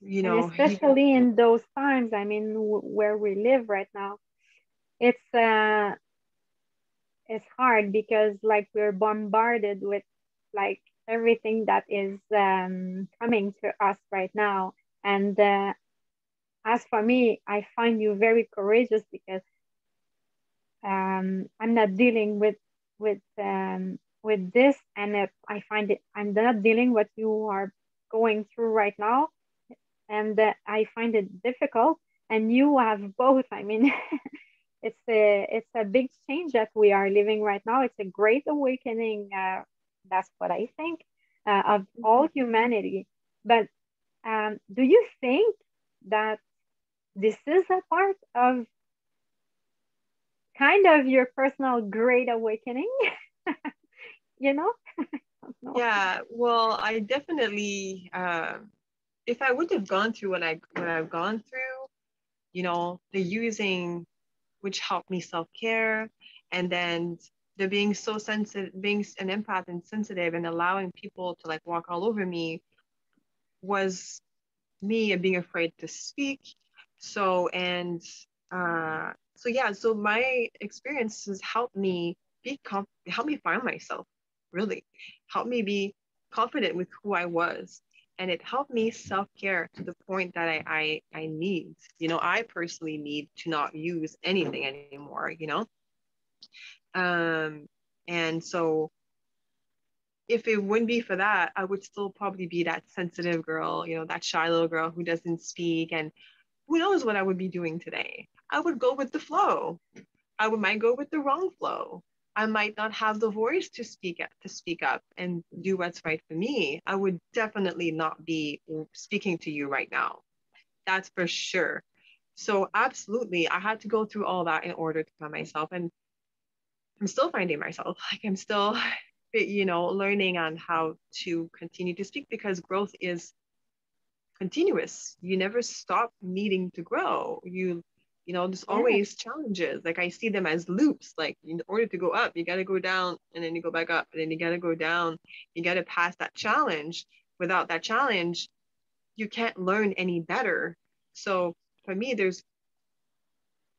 And you, especially in those times, I mean, where we live right now, it's uh, it's hard because like we're bombarded with like everything that is coming to us right now. And as for me, I find you very courageous because I'm not dealing with with this, and if I find it, I'm not dealing what you are going through right now, and that I find it difficult, and you have both. I mean, it's a big change that we are living right now. It's a great awakening. That's what I think of all humanity. But do you think that this is a part of kind of your personal great awakening? You know? No. Yeah, well, I definitely, if I would have gone through what I've gone through, the using, which helped me self-care, and then the being so sensitive, being an empath and sensitive, and allowing people to like walk all over me, was me being afraid to speak. So and so yeah, so my experiences helped me help me find myself, really, help me be confident with who I was. And it helped me self-care to the point that I need, I personally need to not use anything anymore. Um, and so if it wouldn't be for that, I would still probably be that sensitive girl, that shy little girl who doesn't speak. And who knows what I would be doing today? I would go with the flow. Might go with the wrong flow. I might not have the voice to speak up and do what's right for me. I would definitely not be speaking to you right now. That's for sure. So absolutely, I had to go through all that in order to find myself. And I'm still finding myself. Like I'm still, learning on how to continue to speak, because growth is continuous. You never stop needing to grow. There's Yeah. always challenges. Like I see them as loops. Like in order to go up, you got to go down, and then you go back up, and then you got to go down. You got to pass that challenge. Without that challenge, you can't learn any better. So for me,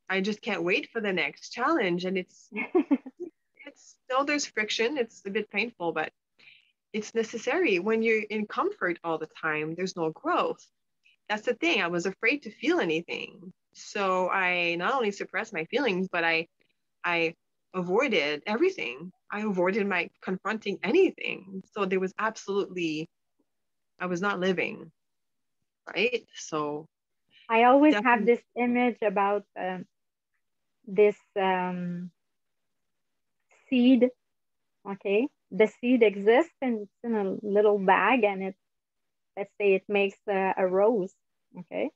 I just can't wait for the next challenge. And there's friction. It's a bit painful, but it's necessary. When you're in comfort all the time, there's no growth. That's the thing. I was afraid to feel anything. So I not only suppressed my feelings, but I avoided everything. I avoided my confronting anything. So there was absolutely, I was not living, right? So I always have definitely. this image about this seed. Okay, the seed exists and it's in a little bag, and let's say it makes a rose. Okay,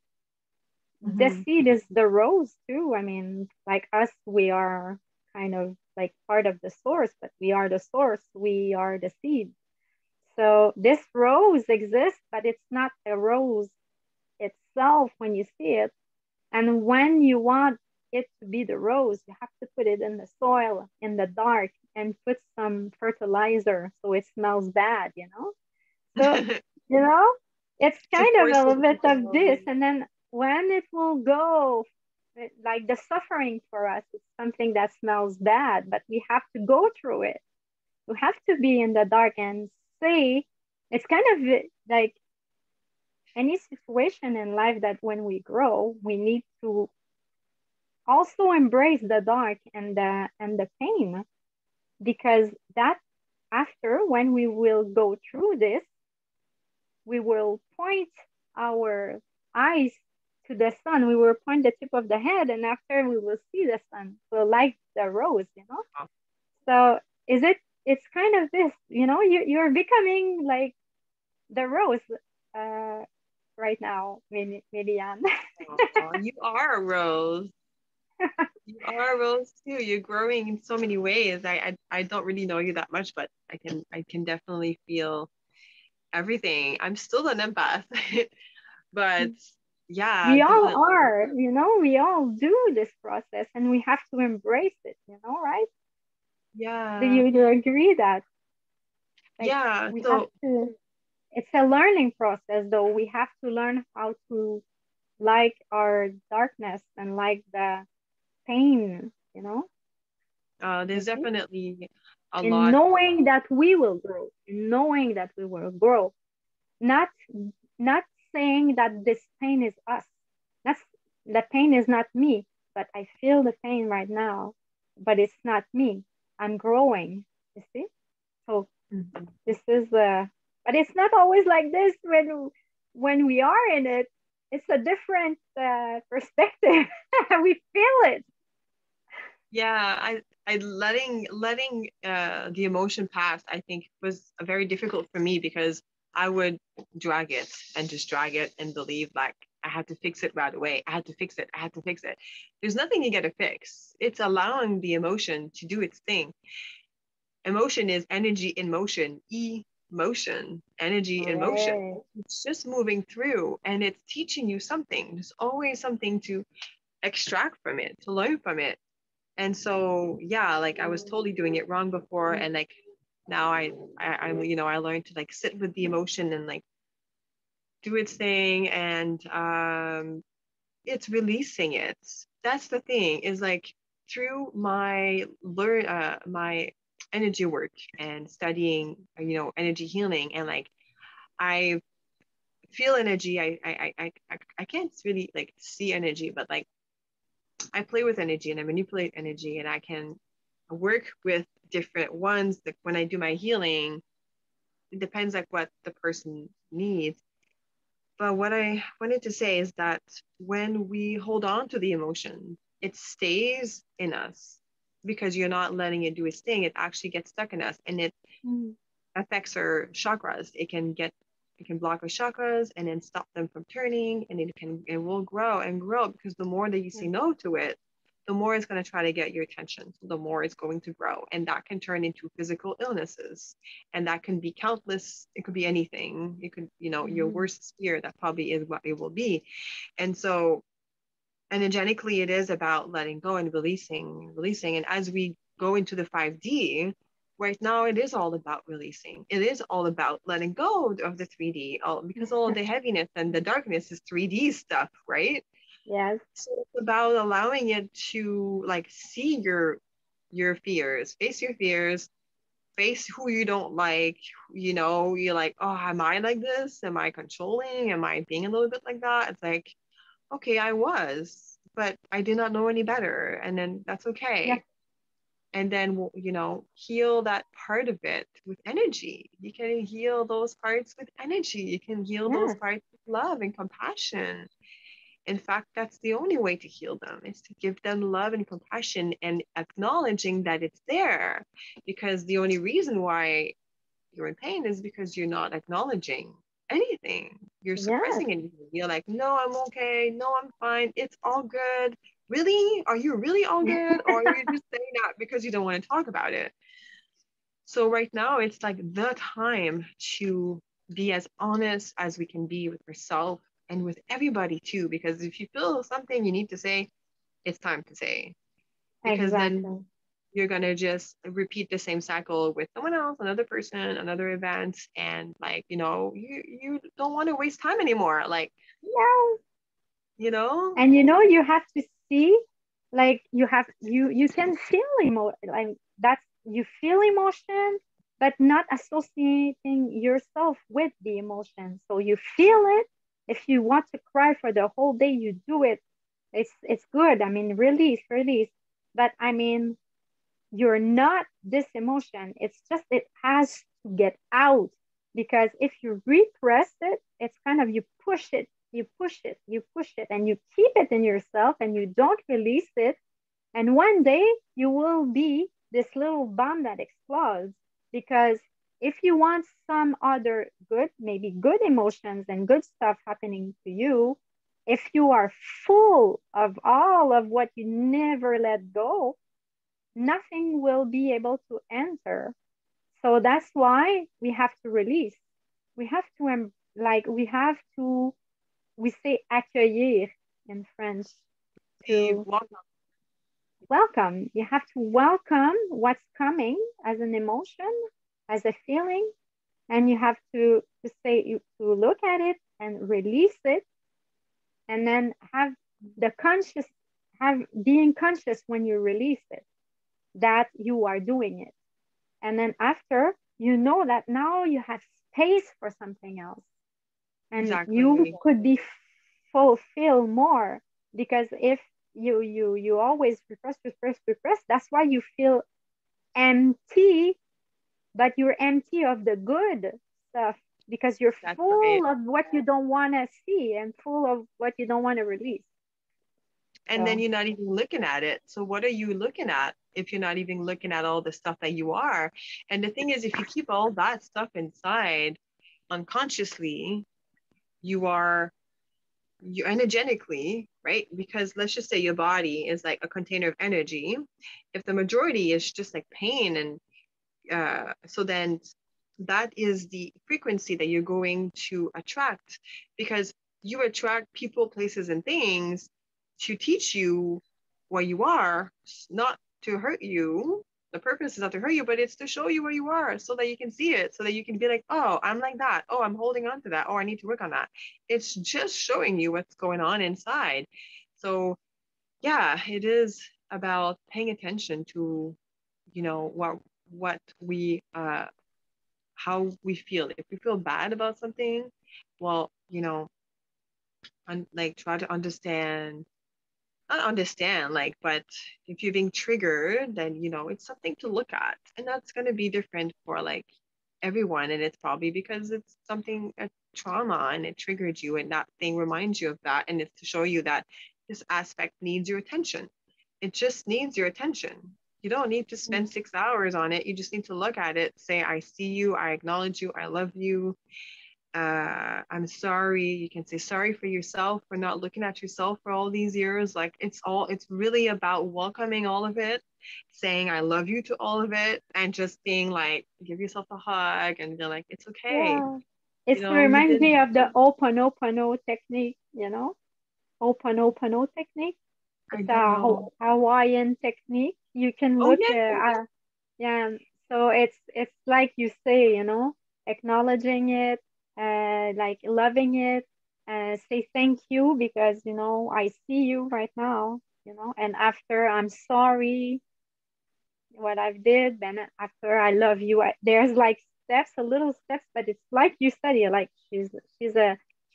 the Mhm. seed is the rose too. I mean, like us, we are kind of like part of the source, but we are the source. We are the seed. So this rose exists, but it's not a rose itself when you see it. And when you want it to be the rose, you have to put it in the soil in the dark and put some fertilizer so it smells bad, you know? So, you know, it's To kind of force a it little to bit of grow. this. And then when it will go, like the suffering for us, it's something that smells bad, but we have to go through it. We have to be in the dark and say, it's kind of like any situation in life that when we grow, we need to also embrace the dark and the pain, because that after when we will go through this, we will point our eyes to the sun. We will point the tip of the head, and after we will see the sun. So like the rose, you know. So is it? It's kind of this, you know. You're becoming like the rose uh, right now, Meliane. Oh, you are a rose. You are a rose too. You're growing in so many ways. I don't really know you that much, but I can definitely feel everything. I'm still an empath, but yeah, We all definitely. are, you know, we all do this process and we have to embrace it, you know, right? Do Yeah, you agree that like yeah. we have So to, it's a learning process though. We have to learn how to like our darkness and like the pain, you know, you there's see? definitely a In lot. knowing that we will grow, in knowing that we will grow, not not saying that this pain is us. That's the pain is not me, but I feel the pain right now, but it's not me. I'm growing, you see? So Mhm. this is but it's not always like this when we are in it. It's a different perspective. We feel it. Yeah, I letting the emotion pass, I think was very difficult for me because I would drag it and just drag it and believe like I had to fix it right away. I had to fix it. I had to fix it. There's nothing you get to fix. It's allowing the emotion to do its thing. Emotion is energy in motion. Emotion, energy in motion. Right. It's just moving through and it's teaching you something. There's always something to extract from it, to learn from it. And so yeah, like I was totally doing it wrong before, and like now I learned to like sit with the emotion and like do its thing, and it's releasing it. That's the thing, is like through my energy work and studying, energy healing, and like I feel energy. I can't really like see energy, but like I play with energy and I manipulate energy, and I can work with different ones. Like when I do my healing, it depends like what the person needs. But what I wanted to say is that when we hold on to the emotion, it stays in us because you're not letting it do its thing. It actually gets stuck in us, and it Mm. affects our chakras. It can block our chakras and then stop them from turning, and it will grow and grow because the more that you say Yeah. no to it, the more it's going to try to get your attention. So the more it's going to grow, and that can turn into physical illnesses, and that can be countless. It could be anything. It could, your Mhm. worst fear. That probably is what it will be. And so energetically, it is about letting go and releasing. And as we go into the 5D, right now, it is all about releasing. It is all about letting go of the 3D, because all of the heaviness and the darkness is 3D stuff, right? Yes. So it's about allowing it to like see your fears, face your fears, face who you don't like. You're like, oh, am I like this? Am I controlling? Am I being a little bit like that? It's like, okay, I was, but I did not know any better. And then that's Yeah. okay. And then, heal that part of it with energy. You can heal those parts with energy. You can heal those Yes. parts with love and compassion. In fact, that's the only way to heal them, is to give them love and compassion and acknowledging that it's there. Because the only reason why you're in pain is because you're not acknowledging anything. You're Yes. suppressing anything. You're like, no, I'm okay. No, I'm fine. It's all good. Really? Are you really all good? Or are you just saying that because you don't want to talk about it? So right now, it's like the time to be as honest as we can be with ourselves and with everybody too. Because if you feel something you need to say, it's time to say. Because then Exactly. you're gonna just repeat the same cycle with someone else, another person, another event, and like, you don't want to waste time anymore. Like, Yes. you know, And you have to see, like you can feel like that's you feel emotion, but not associating yourself with the emotion. So you feel it. If you want to cry for the whole day, you do it. It's good. I mean, release, release. But I mean, you're not this emotion. It's just it has to get out, because if you repress it, it's kind of you push it, you push it, you push it, and you keep it in yourself and you don't release it. And one day you will be this little bomb that explodes, because if you want some other good, maybe good emotions and good stuff happening to you, if you are full of all of what you never let go, nothing will be able to enter. So that's why we have to release. We have to, we have to, we say accueillir in French, the to walk welcome. You have to welcome what's coming as an emotion, as a feeling, and you have to look at it and release it, and then have the conscious, have being conscious when you release it, that you are doing it. And then after, you know that now you have space for something else, and you exactly. could be fulfill more. Because if you always repress, repress, repress, that's why you feel empty but you're empty of the good stuff because you're That's right. full of what you don't want to see and full of what you don't want to release. And then So, you're not even looking at it. So what are you looking at if you're not even looking at all the stuff that you are? And the thing is, if you keep all that stuff inside unconsciously, you are you energetically, right? Because let's just say your body is like a container of energy. If the majority is just like pain and so then that is the frequency that you're going to attract, because you attract people, places, and things to teach you where you are, not to hurt you. The purpose is not to hurt you, but it's to show you where you are so that you can see it, so that you can be like, oh, I'm like that. Oh, I'm holding on to that. Oh, I need to work on that. It's just showing you what's going on inside. So, yeah, it is about paying attention to, what we how we feel. If we feel bad about something, well, like try to understand, not understand, like, but if you're being triggered, then it's something to look at, and that's going to be different for like everyone, and it's probably because it's something a trauma and it triggered you, and that thing reminds you of that, and it's to show you that this aspect needs your attention. It just needs your attention. You don't need to spend 6 hours on it. You just need to look at it, say, I see you, I acknowledge you, I love you. I'm sorry. You can say sorry for yourself for not looking at yourself for all these years. Like it's really about welcoming all of it, saying I love you to all of it, and just being like, give yourself a hug and be like, it's okay. yeah, it You reminds did. me of the Oponopono technique, Oponopono technique. I It's don't a know. Hawaiian technique. You can Oh look, yeah, yeah, yeah. yeah. So it's like you say, acknowledging it, like loving it, say thank you because I see you right now, and after I'm sorry what I've did, then after I love you. There's like steps, a little steps, but it's like you study. Like she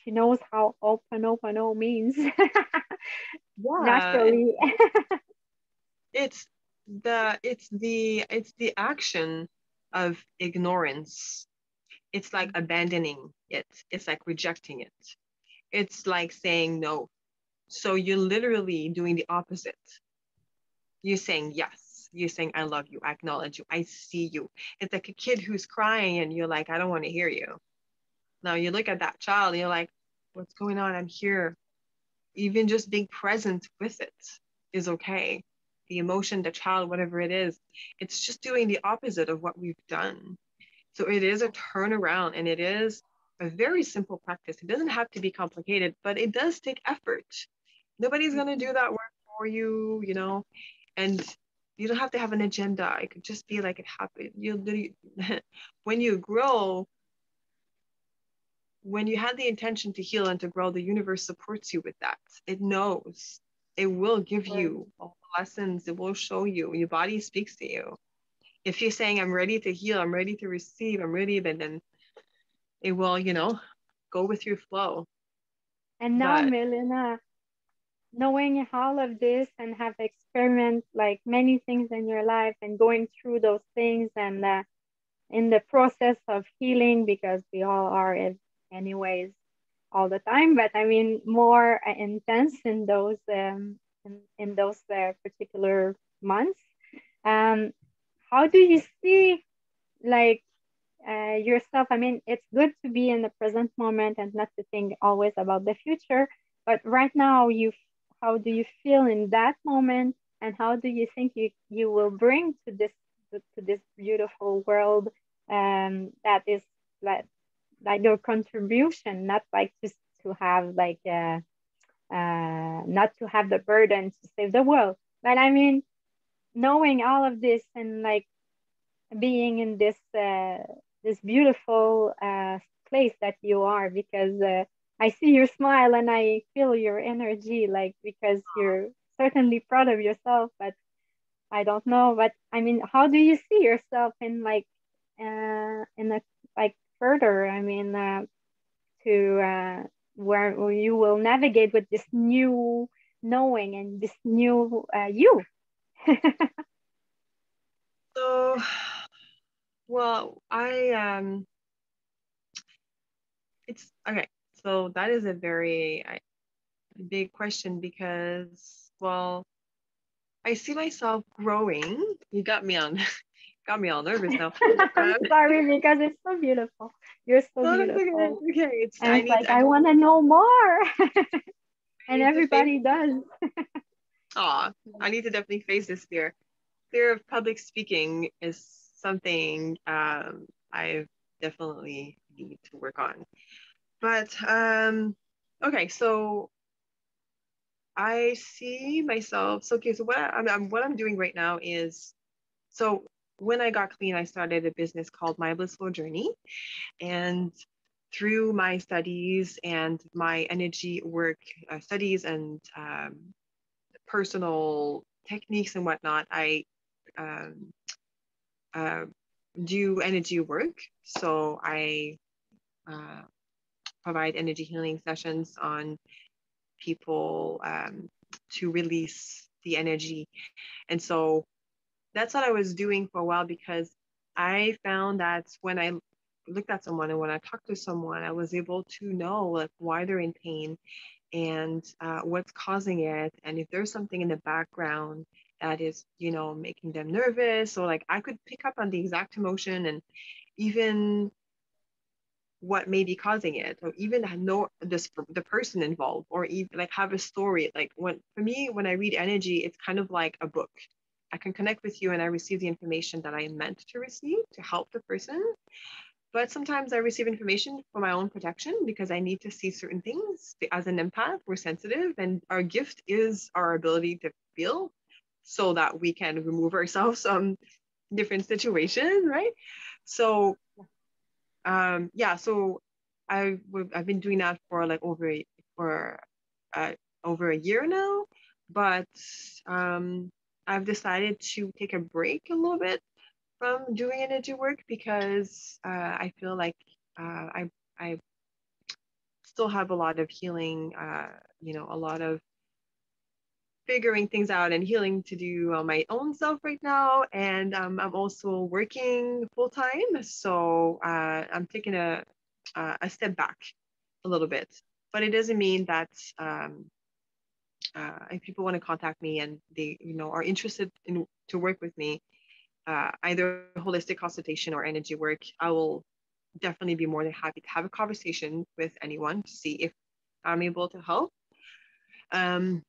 knows how Oponopono means Yeah, naturally. it's it's the action of ignorance. It's like abandoning it. It's like rejecting it. It's like saying no. So you're literally doing the opposite. You're saying yes. You're saying, I love you. I acknowledge you. I see you. It's like a kid who's crying and you're like, I don't want to hear you. Now you look at that child and you're like, what's going on? I'm here. Even just being present with it is okay. The emotion, the child, whatever it is, it's just doing the opposite of what we've done. So it is a turnaround, and it is a very simple practice. It doesn't have to be complicated, but it does take effort. Nobody's going to do that work for you, and you don't have to have an agenda. It could just be like it happened. When you grow, when you have the intention to heal and to grow, the universe supports you with that. It knows. It will give you all the lessons. It will show you. Your body speaks to you. If you're saying, I'm ready to heal, I'm ready to receive, I'm ready, but then it will, go with your flow. And now, But Melina, knowing all of this and have experienced like many things in your life and going through those things and in the process of healing, because we all are anyways all the time, but I mean more intense in those particular months. Um, how do you see like yourself? I mean, it's good to be in the present moment and not to think always about the future. But right now, how do you feel in that moment, and how do you think you will bring to this beautiful world that is like your contribution, not like just to have like not to have the burden to save the world, but I mean knowing all of this and like being in this beautiful place that you are, because I see your smile and I feel your energy, like because you're certainly proud of yourself. But I don't know. But I mean, how do you see yourself in like in a like further? I mean, to where you will navigate with this new knowing and this new you. so Well, it's okay. So that is a very big question because, well, I see myself growing. You got me on, got me all nervous now. I'm Um, sorry because it's so beautiful. You're so no, that's okay. beautiful. Okay, it's And it's like, I I need want to know more. And to face. everybody does. I need to definitely face this fear. Fear of public speaking is something I definitely need to work on. But okay, so I see myself. So okay, so what I'm doing right now is so when I got clean, I started a business called My Blissful Journey, and through my studies and my energy work studies and personal techniques and whatnot, I um, uh, do energy work. So I uh, provide energy healing sessions on people to release the energy. And so that's what I was doing for a while because I found that when I looked at someone and when I talked to someone, I was able to know like why they're in pain and what's causing it, and if there's something in the background that is, making them nervous. So like I could pick up on the exact emotion and even what may be causing it, or even know the person involved, or even like have a story. Like when for me, when I read energy, it's kind of like a book. I can connect with you and I receive the information that I meant to receive to help the person. But sometimes I receive information for my own protection because I need to see certain things. As an empath, we're sensitive, and our gift is our ability to feel so that we can remove ourselves from different situations, right? So yeah, so I've been doing that for like for uh, over a year now, but um, I've decided to take a break a little bit from doing energy work because I feel like I still have a lot of healing, a lot of figuring things out and healing to do on my own self right now. And I'm also working full time. So I'm taking a step back a little bit. But it doesn't mean that um, if people want to contact me and they, are interested in to work with me, either holistic consultation or energy work, I will definitely be more than happy to have a conversation with anyone to see if I'm able to help. Um,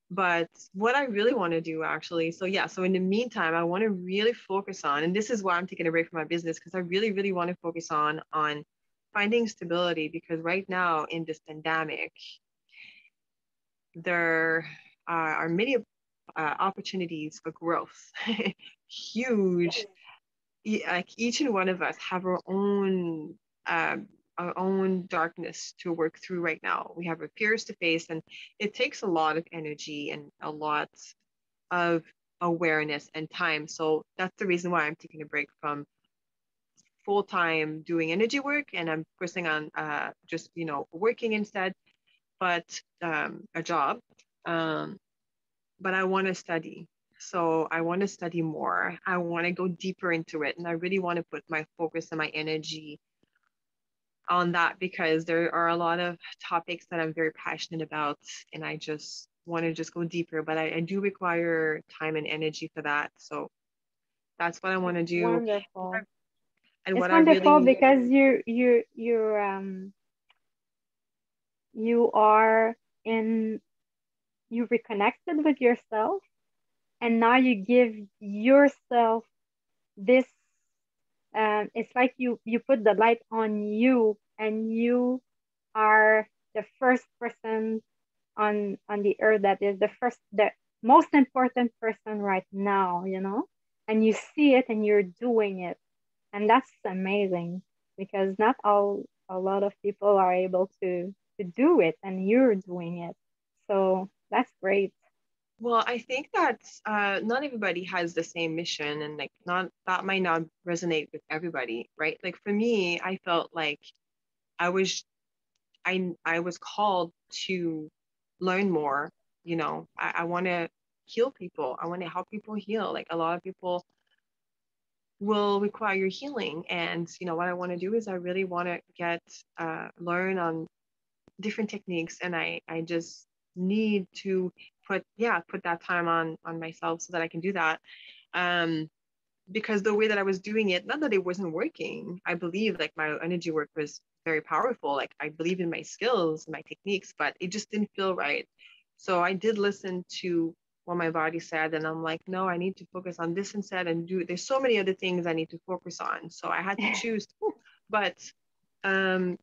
But what I really want to do actually, so yeah, so in the meantime, I want to really focus on, and this is why I'm taking a break from my business, because I really, really want to focus on finding stability because right now in this pandemic, there are many opportunities for growth. Huge. Like each and one of us have our own darkness to work through right now. We have our fears to face, and it takes a lot of energy and a lot of awareness and time. So that's the reason why I'm taking a break from full time doing energy work and I'm focusing on just working instead, but a job. Um, but I want to study. So I want to study more. I want to go deeper into it, and I really want to put my focus and my energy on that because there are a lot of topics that I'm very passionate about, and I just want to just go deeper. But I do require time and energy for that. So that's what I want It's to do. wonderful. And It's what I wonderful really, because you are in you reconnected with yourself, and now you give yourself this. It's like you put the light on you, and you are the first person on the earth that is the most important person right now, and you see it and you're doing it, and that's amazing because not all a lot of people are able to do it, and you're doing it, so that's great. well, I think that not everybody has the same mission, and like not that might not resonate with everybody, right? Like for me, I felt like I was I was called to learn more. I want to heal people. I want to help people heal. Like a lot of people will require healing. And what I want to do is I really want to get learn on different techniques, and I just need to put that time on myself so that I can do that. um because the way that I was doing it, not that it wasn't working, I believe like my energy work was very powerful, like I believe in my skills, my techniques, but it just didn't feel right. So I did listen to what my body said, and I'm like, no, I need to focus on this instead, and there's so many other things I need to focus on, so I had to choose. But um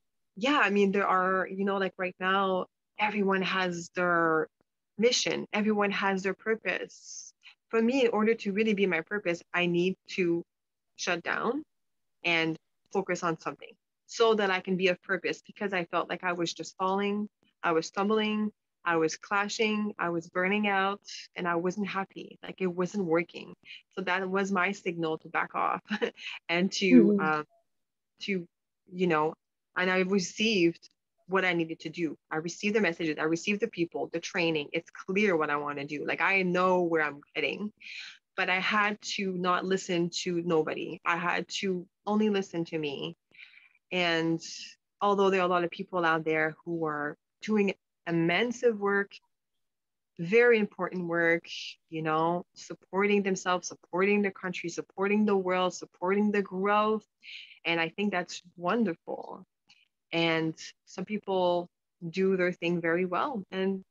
yeah, I mean, there are, like right now, everyone has their mission, everyone has their purpose. For me, in order to really be my purpose, I need to shut down and focus on something so that I can be of purpose, because I felt like I was just falling, I was stumbling, I was clashing, I was burning out, and I wasn't happy. Like it wasn't working. So that was my signal to back off and Mhm. to, you know, and I received what I needed to do. I received the messages, I received the people, the training. It's clear what I want to do. Like I know where I'm heading, but I had to not listen to nobody. I had to only listen to me. And although there are a lot of people out there who are doing immense work, very important work, supporting themselves, supporting the country, supporting the world, supporting the growth. And I think that's wonderful. And some people do their thing very well. And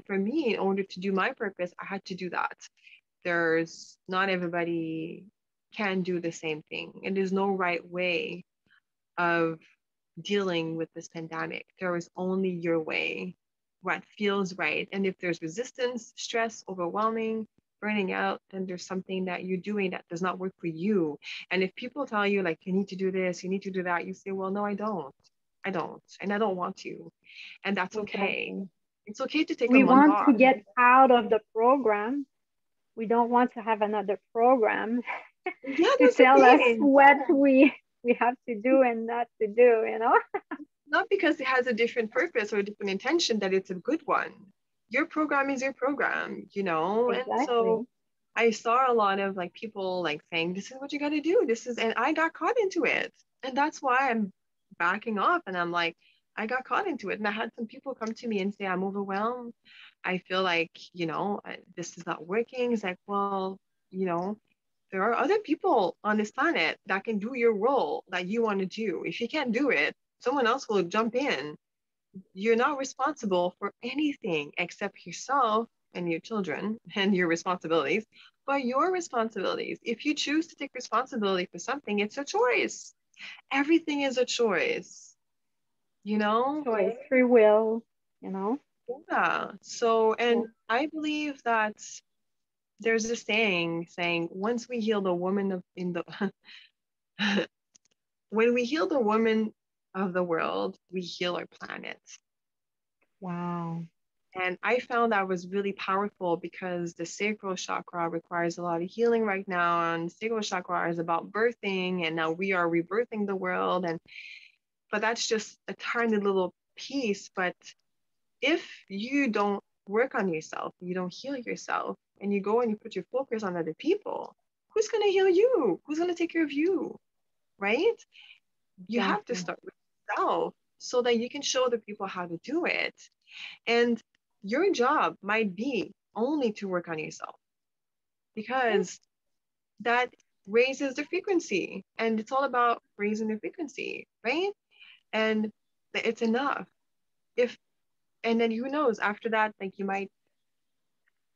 for me, in order to do my purpose, I had to do that. There's not everybody can do the same thing. And there's no right way of dealing with this pandemic. There is only your way, what feels right. And if there's resistance, stress, overwhelming, burning out, then there's something that you're doing that does not work for you. And if people tell you, like, you need to do this, you need to do that, you say, well, no, I don't. I don't. And I don't want to. And that's okay. Exactly. It's okay to take a We month want to off. get out of the program. We don't want to have another program Yeah, to that's the tell us thing. what we have to do and not to do, you know? Not because it has a different purpose or a different intention that it's a good one. Your program is your program. And so Exactly. I saw a lot of like people like saying, this is what you got to do. And I got caught into it. And that's why I'm backing off. And I'm like, I got caught into it. And I had some people come to me and say, I'm overwhelmed. I feel like, this is not working. It's like, well, you know, there are other people on this planet that can do your role that you want to do. If you can't do it, someone else will jump in. You're not responsible for anything except yourself and your children and your responsibilities, but your responsibilities. If you choose to take responsibility for something, it's a choice. Everything is a choice, you know? Choice, free will, you know? Yeah. So, Yeah. and I believe that there's a saying, once we heal the woman in the when we heal the woman of the world, we heal our planet. Wow. And I found that was really powerful because the sacral chakra requires a lot of healing right now. And sacral chakra is about birthing, and now we are rebirthing the world. But that's just a tiny little piece. But if you don't work on yourself, you don't heal yourself, and you go and you put your focus on other people, who's going to heal you? Who's going to take care of you? Right? You have to Exactly. start with yourself so that you can show other people how to do it. And your job might be only to work on yourself, Yeah. because that raises the frequency, and it's all about raising the frequency, right? And it's enough. If And then who knows, after that, like you might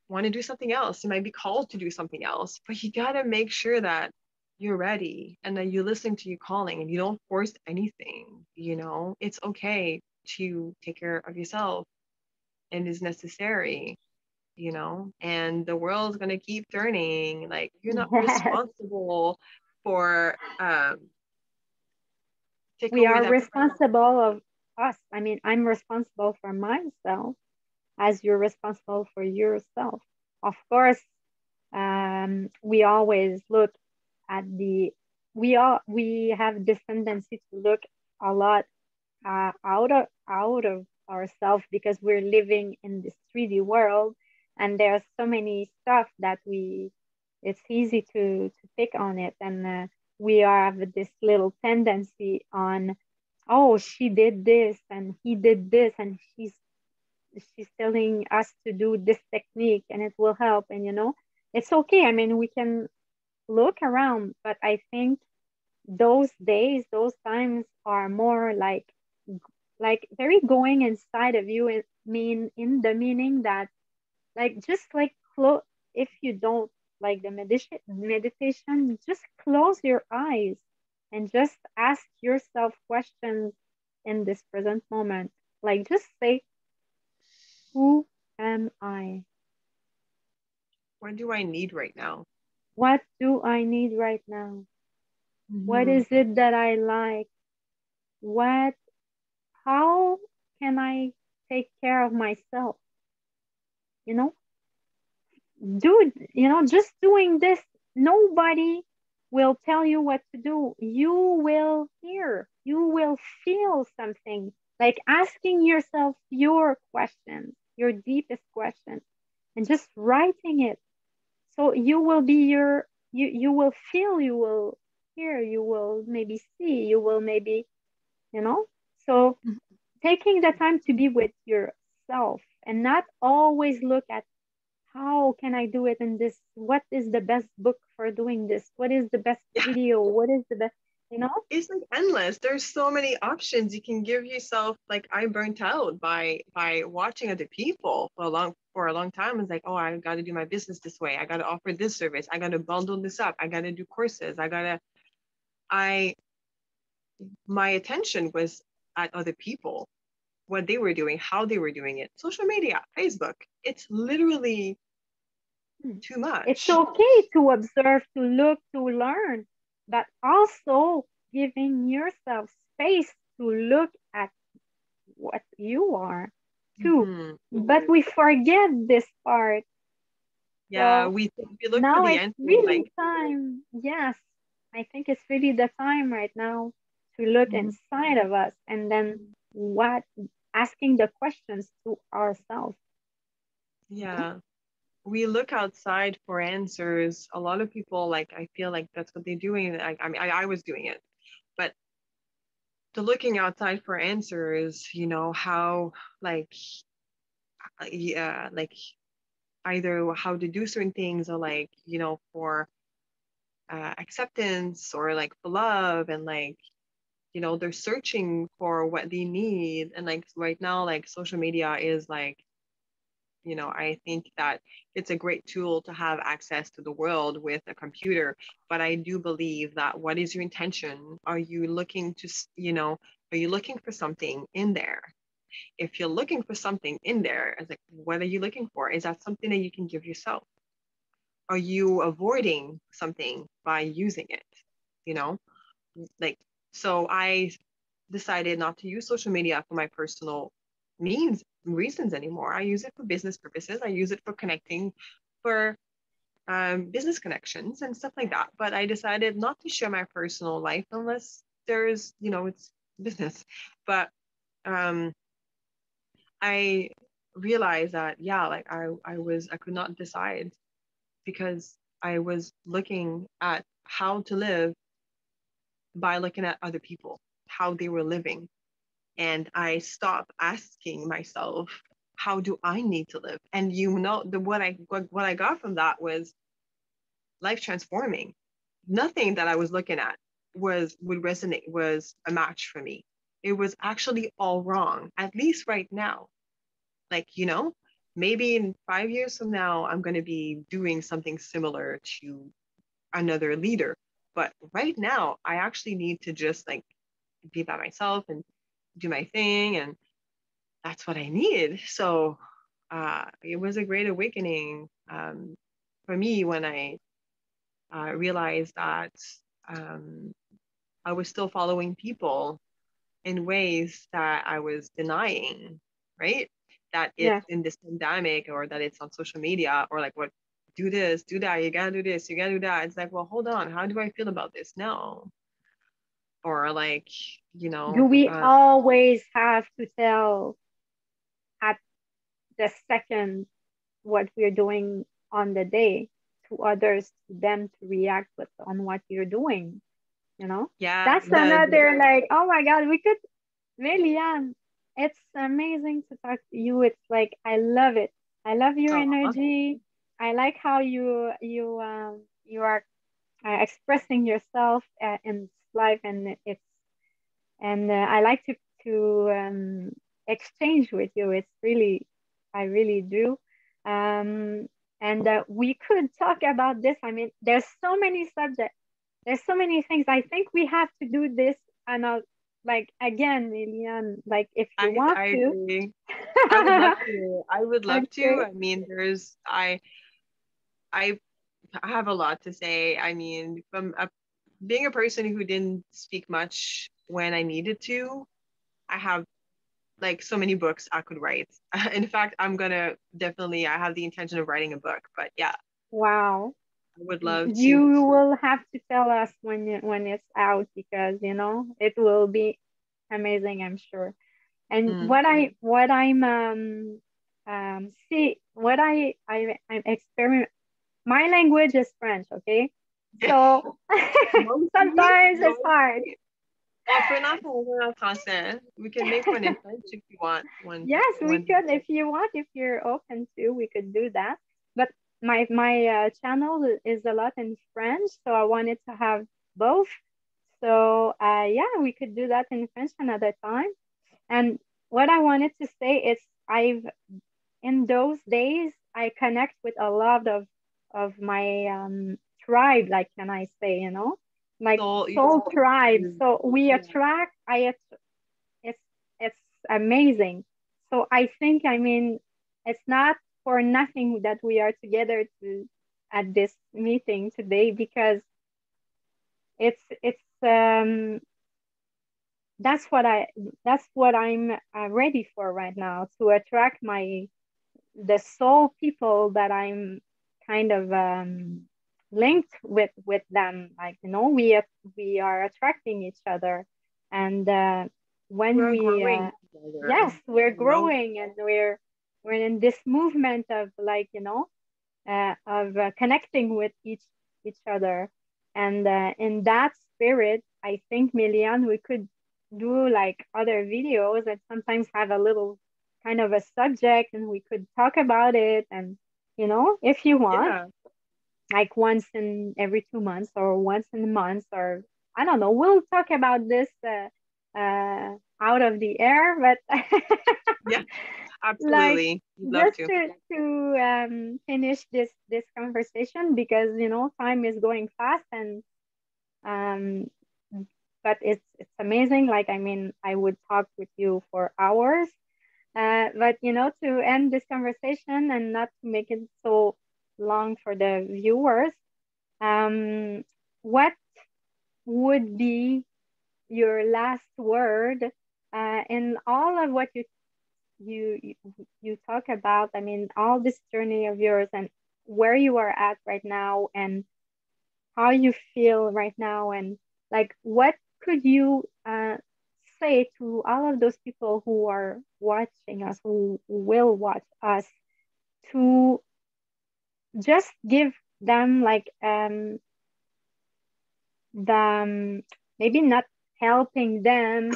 want to do something else. You might be called to do something else, but you got to make sure that you're ready and that you listen to your calling and you don't force anything. It's okay to take care of yourself and is necessary. And the world's going to keep turning. Like you're not Yes. responsible for take We away are that. responsible of us. I mean, I'm responsible for myself as you're responsible for yourself. Of course, we always look at we have this tendency to look a lot out of ourselves because we're living in this 3D world, and there's so many stuff that it's easy to pick on it, and we have this little tendency on, oh, she did this and he did this, and she's telling us to do this technique and it will help. And it's okay. I mean, we can look around, but I think those days, those times are more like very going inside of you. It mean in the meaning that, like, just like if you don't like the meditation, just close your eyes and just ask yourself questions in this present moment. Like, just say, who am I? What do I need right now? What do I need right now? What Mm-hmm. is it that I like? What, how can I take care of myself? You know, dude, just doing this, nobody will tell you what to do. You will hear, you will feel something, like asking yourself your questions, your deepest questions, and just writing it. So you will be you will feel, you will hear, you will maybe see, you will maybe, you know. So taking the time to be with yourself and not always look at, how can I do it in this? What is the best book for doing this? What is the best Yeah, video? What is the best, you know? it's like endless. There's so many options you can give yourself. Like I burnt out by watching other people for a long time. It's like, oh, I got to do my business this way. I got to offer this service. I got to bundle this up. I got to do courses. I my attention was at other people, what they were doing, how they were doing it. Social media, Facebook. It's literally too It's much. okay to observe, to look, to learn, but also giving yourself space to look at what you are too. Mm-hmm. But we forget this part. Yeah, So we look for now the it's answers really like time. Yes, I think it's really the time right now to look mhm. inside of us, and then asking the questions to ourselves. Yeah. We look outside for answers. A lot of people, like, I feel like that's what they're doing. I mean, I was doing it, but the looking outside for answers, how, like, yeah, like either how to do certain things or like, for acceptance or like for love and like, they're searching for what they need. And like right now, like social media is like, I think that it's a great tool to have access to the world with a computer. But I do believe that what is your intention? Are you looking to, are you looking for something in there? If you're looking for something in there, it's like, what are you looking for? Is that something that you can give yourself? Are you avoiding something by using it? You know, like, so I decided not to use social media for my personal means reasons anymore. I use it for business purposes. I use it for connecting, for business connections and stuff like that. But I decided not to share my personal life unless there's, it's business. But um, I realized that, yeah, like I could not decide because I was looking at how to live by looking at other people, how they were living. And I stopped asking myself, how do I need to live? And what I got from that was life transforming. Nothing that I was looking at would resonate, was a match for me. It was actually all wrong, at least right now. Like, maybe in 5 years from now, I'm going to be doing something similar to another leader. But right now, I actually need to just like be by myself and do my thing. And that's what I needed. So it was a great awakening for me when I realized that um, I was still following people in ways that I was denying, right? That it's Yeah. in this pandemic or that it's on social media or like what, do this, do that, you gotta do this, you gotta do that. It's like, well, hold on, how do I feel about this now? Or like, you Do know, we always have to tell at the second what we're doing on the day? to others, to them to react on what you're doing, you know. Yeah, That's another, like, oh my God, we could, Meliane, it's amazing to talk to you. It's like, I love it. I love your oh, energy. I like how you are expressing yourself in this life, and it's, and I like to exchange with you. It's really, I really do. Um, and we could talk about this. I mean, there's so many subjects. There's so many things. I think we have to do this, and I'll, like, again, Lilian, like, if you want I to. agree. I would love to. I would love to. Okay. I mean, I have a lot to say. I mean, being a person who didn't speak much when I needed to, I have like so many books I could write. In fact, I'm gonna definitely, I have the intention of writing a book, but yeah, Wow. I would love to. You will have to tell us when it's out, because it will be amazing, I'm sure. And Mm. what I'm see what I'm experiment, my language is French, okay? So Moi aussi, sometimes moi it's hard. aussi. On peut l'entendre en français. We can make one in French if you want. Yes, we One. could, if you want, if you're open to, we could do that. But my channel is a lot in French, so I wanted to have both. So yeah, we could do that in French another time. And what I wanted to say is, I've in those days I connect with a lot of my tribe, like, can I say, like So, soul tribe. you- So we yeah. attract. It's it's amazing. So I think, I mean, it's not for nothing that we are together to at this meeting today, because it's that's what I that's what I'm ready for right now, to attract the soul people that I'm kind of linked with them. Like, we are attracting each other, and when We're we growing together. yes, we're Grow. growing, and we're in this movement of, like, of connecting with each other, and in that spirit, I think, Milian, we could do like other videos and sometimes have a little kind of a subject, and we could talk about it, and if you want, Yeah. like once in every 2 months or once in a month, or I don't know, we'll talk about this out of the air, but Yeah. like, Absolutely. We'd love just to. to finish this conversation, because time is going fast, and um but it's amazing. Like, I mean, I would talk with you for hours, but to end this conversation and not to make it so long for the viewers, what would be your last word in all of what you you you talk about? I mean, all this journey of yours, and where you are at right now, and how you feel right now, and like, what could you say to all of those people who are watching us, who will watch us, to just give them, like, the maybe not helping them,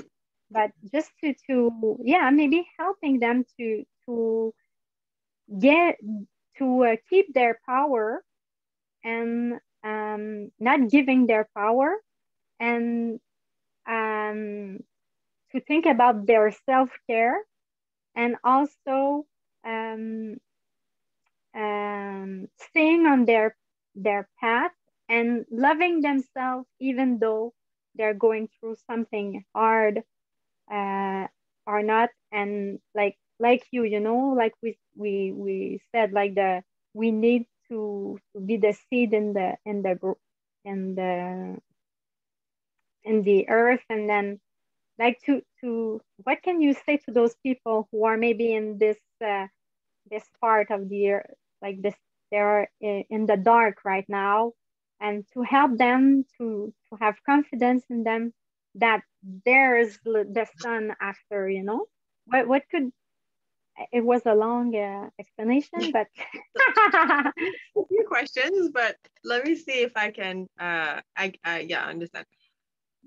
but just to yeah, maybe helping them to get to keep their power, and not giving their power, and um, to think about their self-care, and also um, staying on their path, and loving themselves even though they're going through something hard, uh, or not, and like like we said, like, we need to be the seed in the in the earth, and then, like, to what can you say to those people who are maybe in this part of the year, like this, they're in the dark right now, and to help them to have confidence in them, that there's the sun after, what could it was a long explanation, but A few questions, but let me see if I can. Yeah, understand.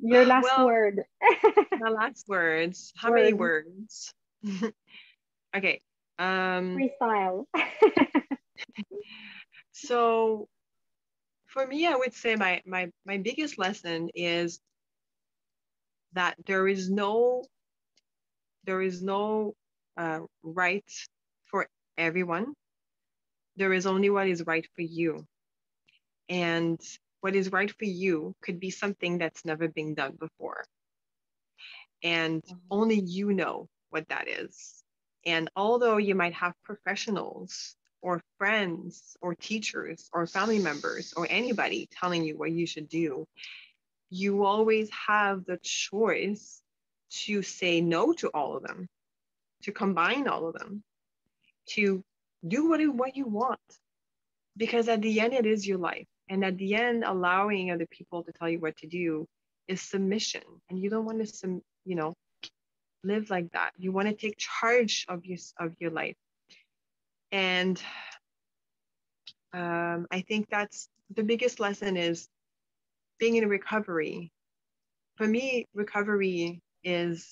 your last Well, word. my last words. How many Word. words? Okay. Freestyle. So for me, I would say my biggest lesson is that there is no right for everyone. There is only what is right for you. And what is right for you could be something that's never been done before. And only you know what that is. And although you might have professionals or friends or teachers or family members or anybody telling you what you should do, you always have the choice to say no to all of them, to combine all of them, to do what you want. Because at the end, it is your life. And at the end, allowing other people to tell you what to do is submission. And you don't want to, live like that. You want to take charge of your life. And I think that's the biggest lesson is being in recovery. For me, recovery is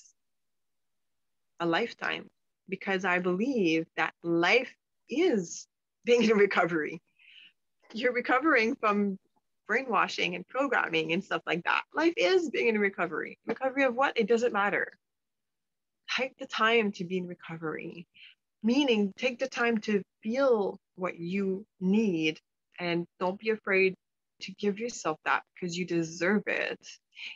a lifetime because I believe that life is being in recovery. You're recovering from brainwashing and programming and stuff like that. Life is being in recovery. Recovery of what? It doesn't matter. Take the time to be in recovery, meaning take the time to feel what you need and don't be afraid to give yourself that because you deserve it.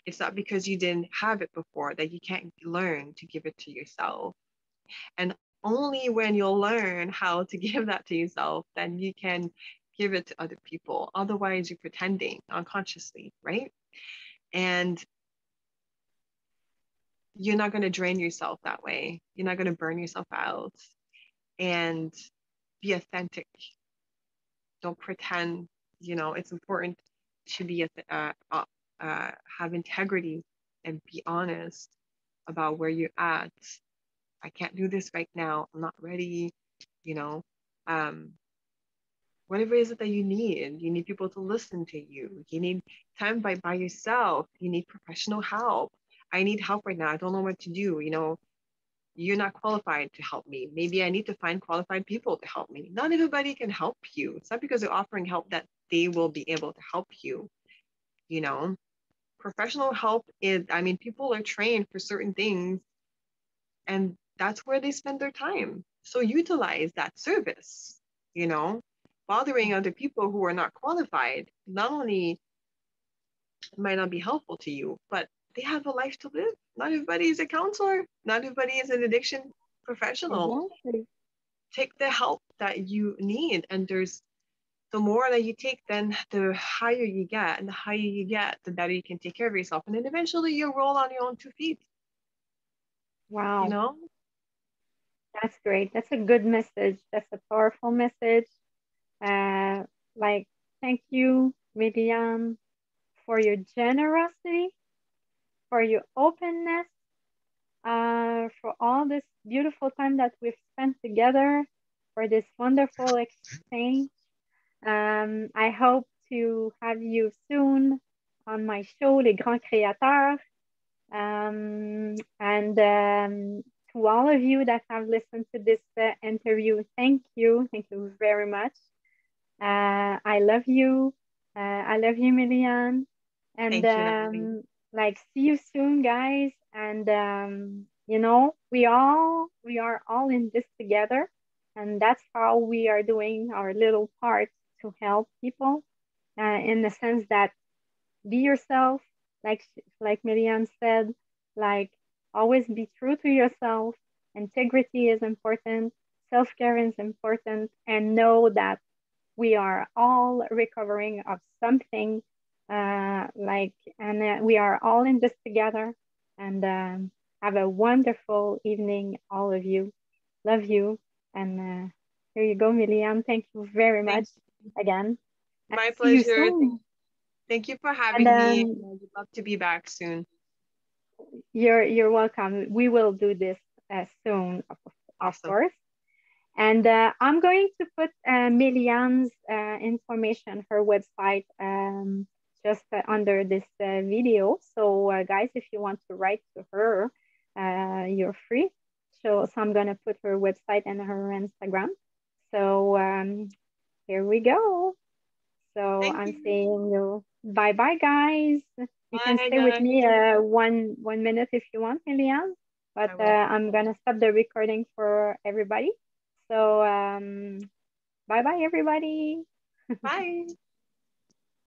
It's not because you didn't have it before that you can't learn to give it to yourself. And only when you'll learn how to give that to yourself, then you can give it to other people. Otherwise, you're pretending unconsciously, right? And you're not going to drain yourself that way. You're not going to burn yourself out. And be authentic. Don't pretend. It's important to be have integrity and be honest about where you're at. I can't do this right now. I'm not ready. You know, um, whatever is it that you need. You need people to listen to you. You need time by yourself. You need professional help. I need help right now. I don't know what to do. You're not qualified to help me. Maybe I need to find qualified people to help me. Not everybody can help you. It's not because they're offering help that they will be able to help you. You know, Professional help is, people are trained for certain things and that's where they spend their time. So utilize that service, you know, bothering other people who are not qualified, not only might not be helpful to you, but they have a life to live. Not everybody is a counselor. Not everybody is an addiction professional. Exactly. Take the help that you need. And the more that you take, then the higher you get. And the higher you get, the better you can take care of yourself. And then eventually you'll roll on your own 2 feet, you Wow. know? That's great. That's a good message. That's a powerful message. Uh, like, thank you, Meliane, for your generosity, for your openness, for all this beautiful time that we've spent together, for this wonderful exchange. I hope to have you soon on my show, Les Grands Créateurs. And to all of you that have listened to this interview, thank you. Thank you very much. I love you. I love you, Meliane. And Thank you, Nathalie. see you soon, guys. And we are all in this together, and that's how we are doing our little part to help people. In the sense that be yourself, like Meliane said, like always be true to yourself. Integrity is important. Self care is important, and know that we are all recovering of something and we are all in this together and have a wonderful evening, all of you. Love you. And here you go, Meliane. Thank you very Thank much again. And My see you pleasure. soon. Thank you for And having me. I would love to be back soon. you're welcome. We will do this soon, of Awesome. course. And I'm going to put Meliane's information, her website, just under this video. So, guys, if you want to write to her, you're free. So I'm going to put her website and her Instagram. So here we go. So Thank I'm you. saying you bye bye, guys. You can Bye, stay with guys. me one minute if you want, Meliane. But I will. I'm gonna stop the recording for everybody. So bye bye, everybody. Bye.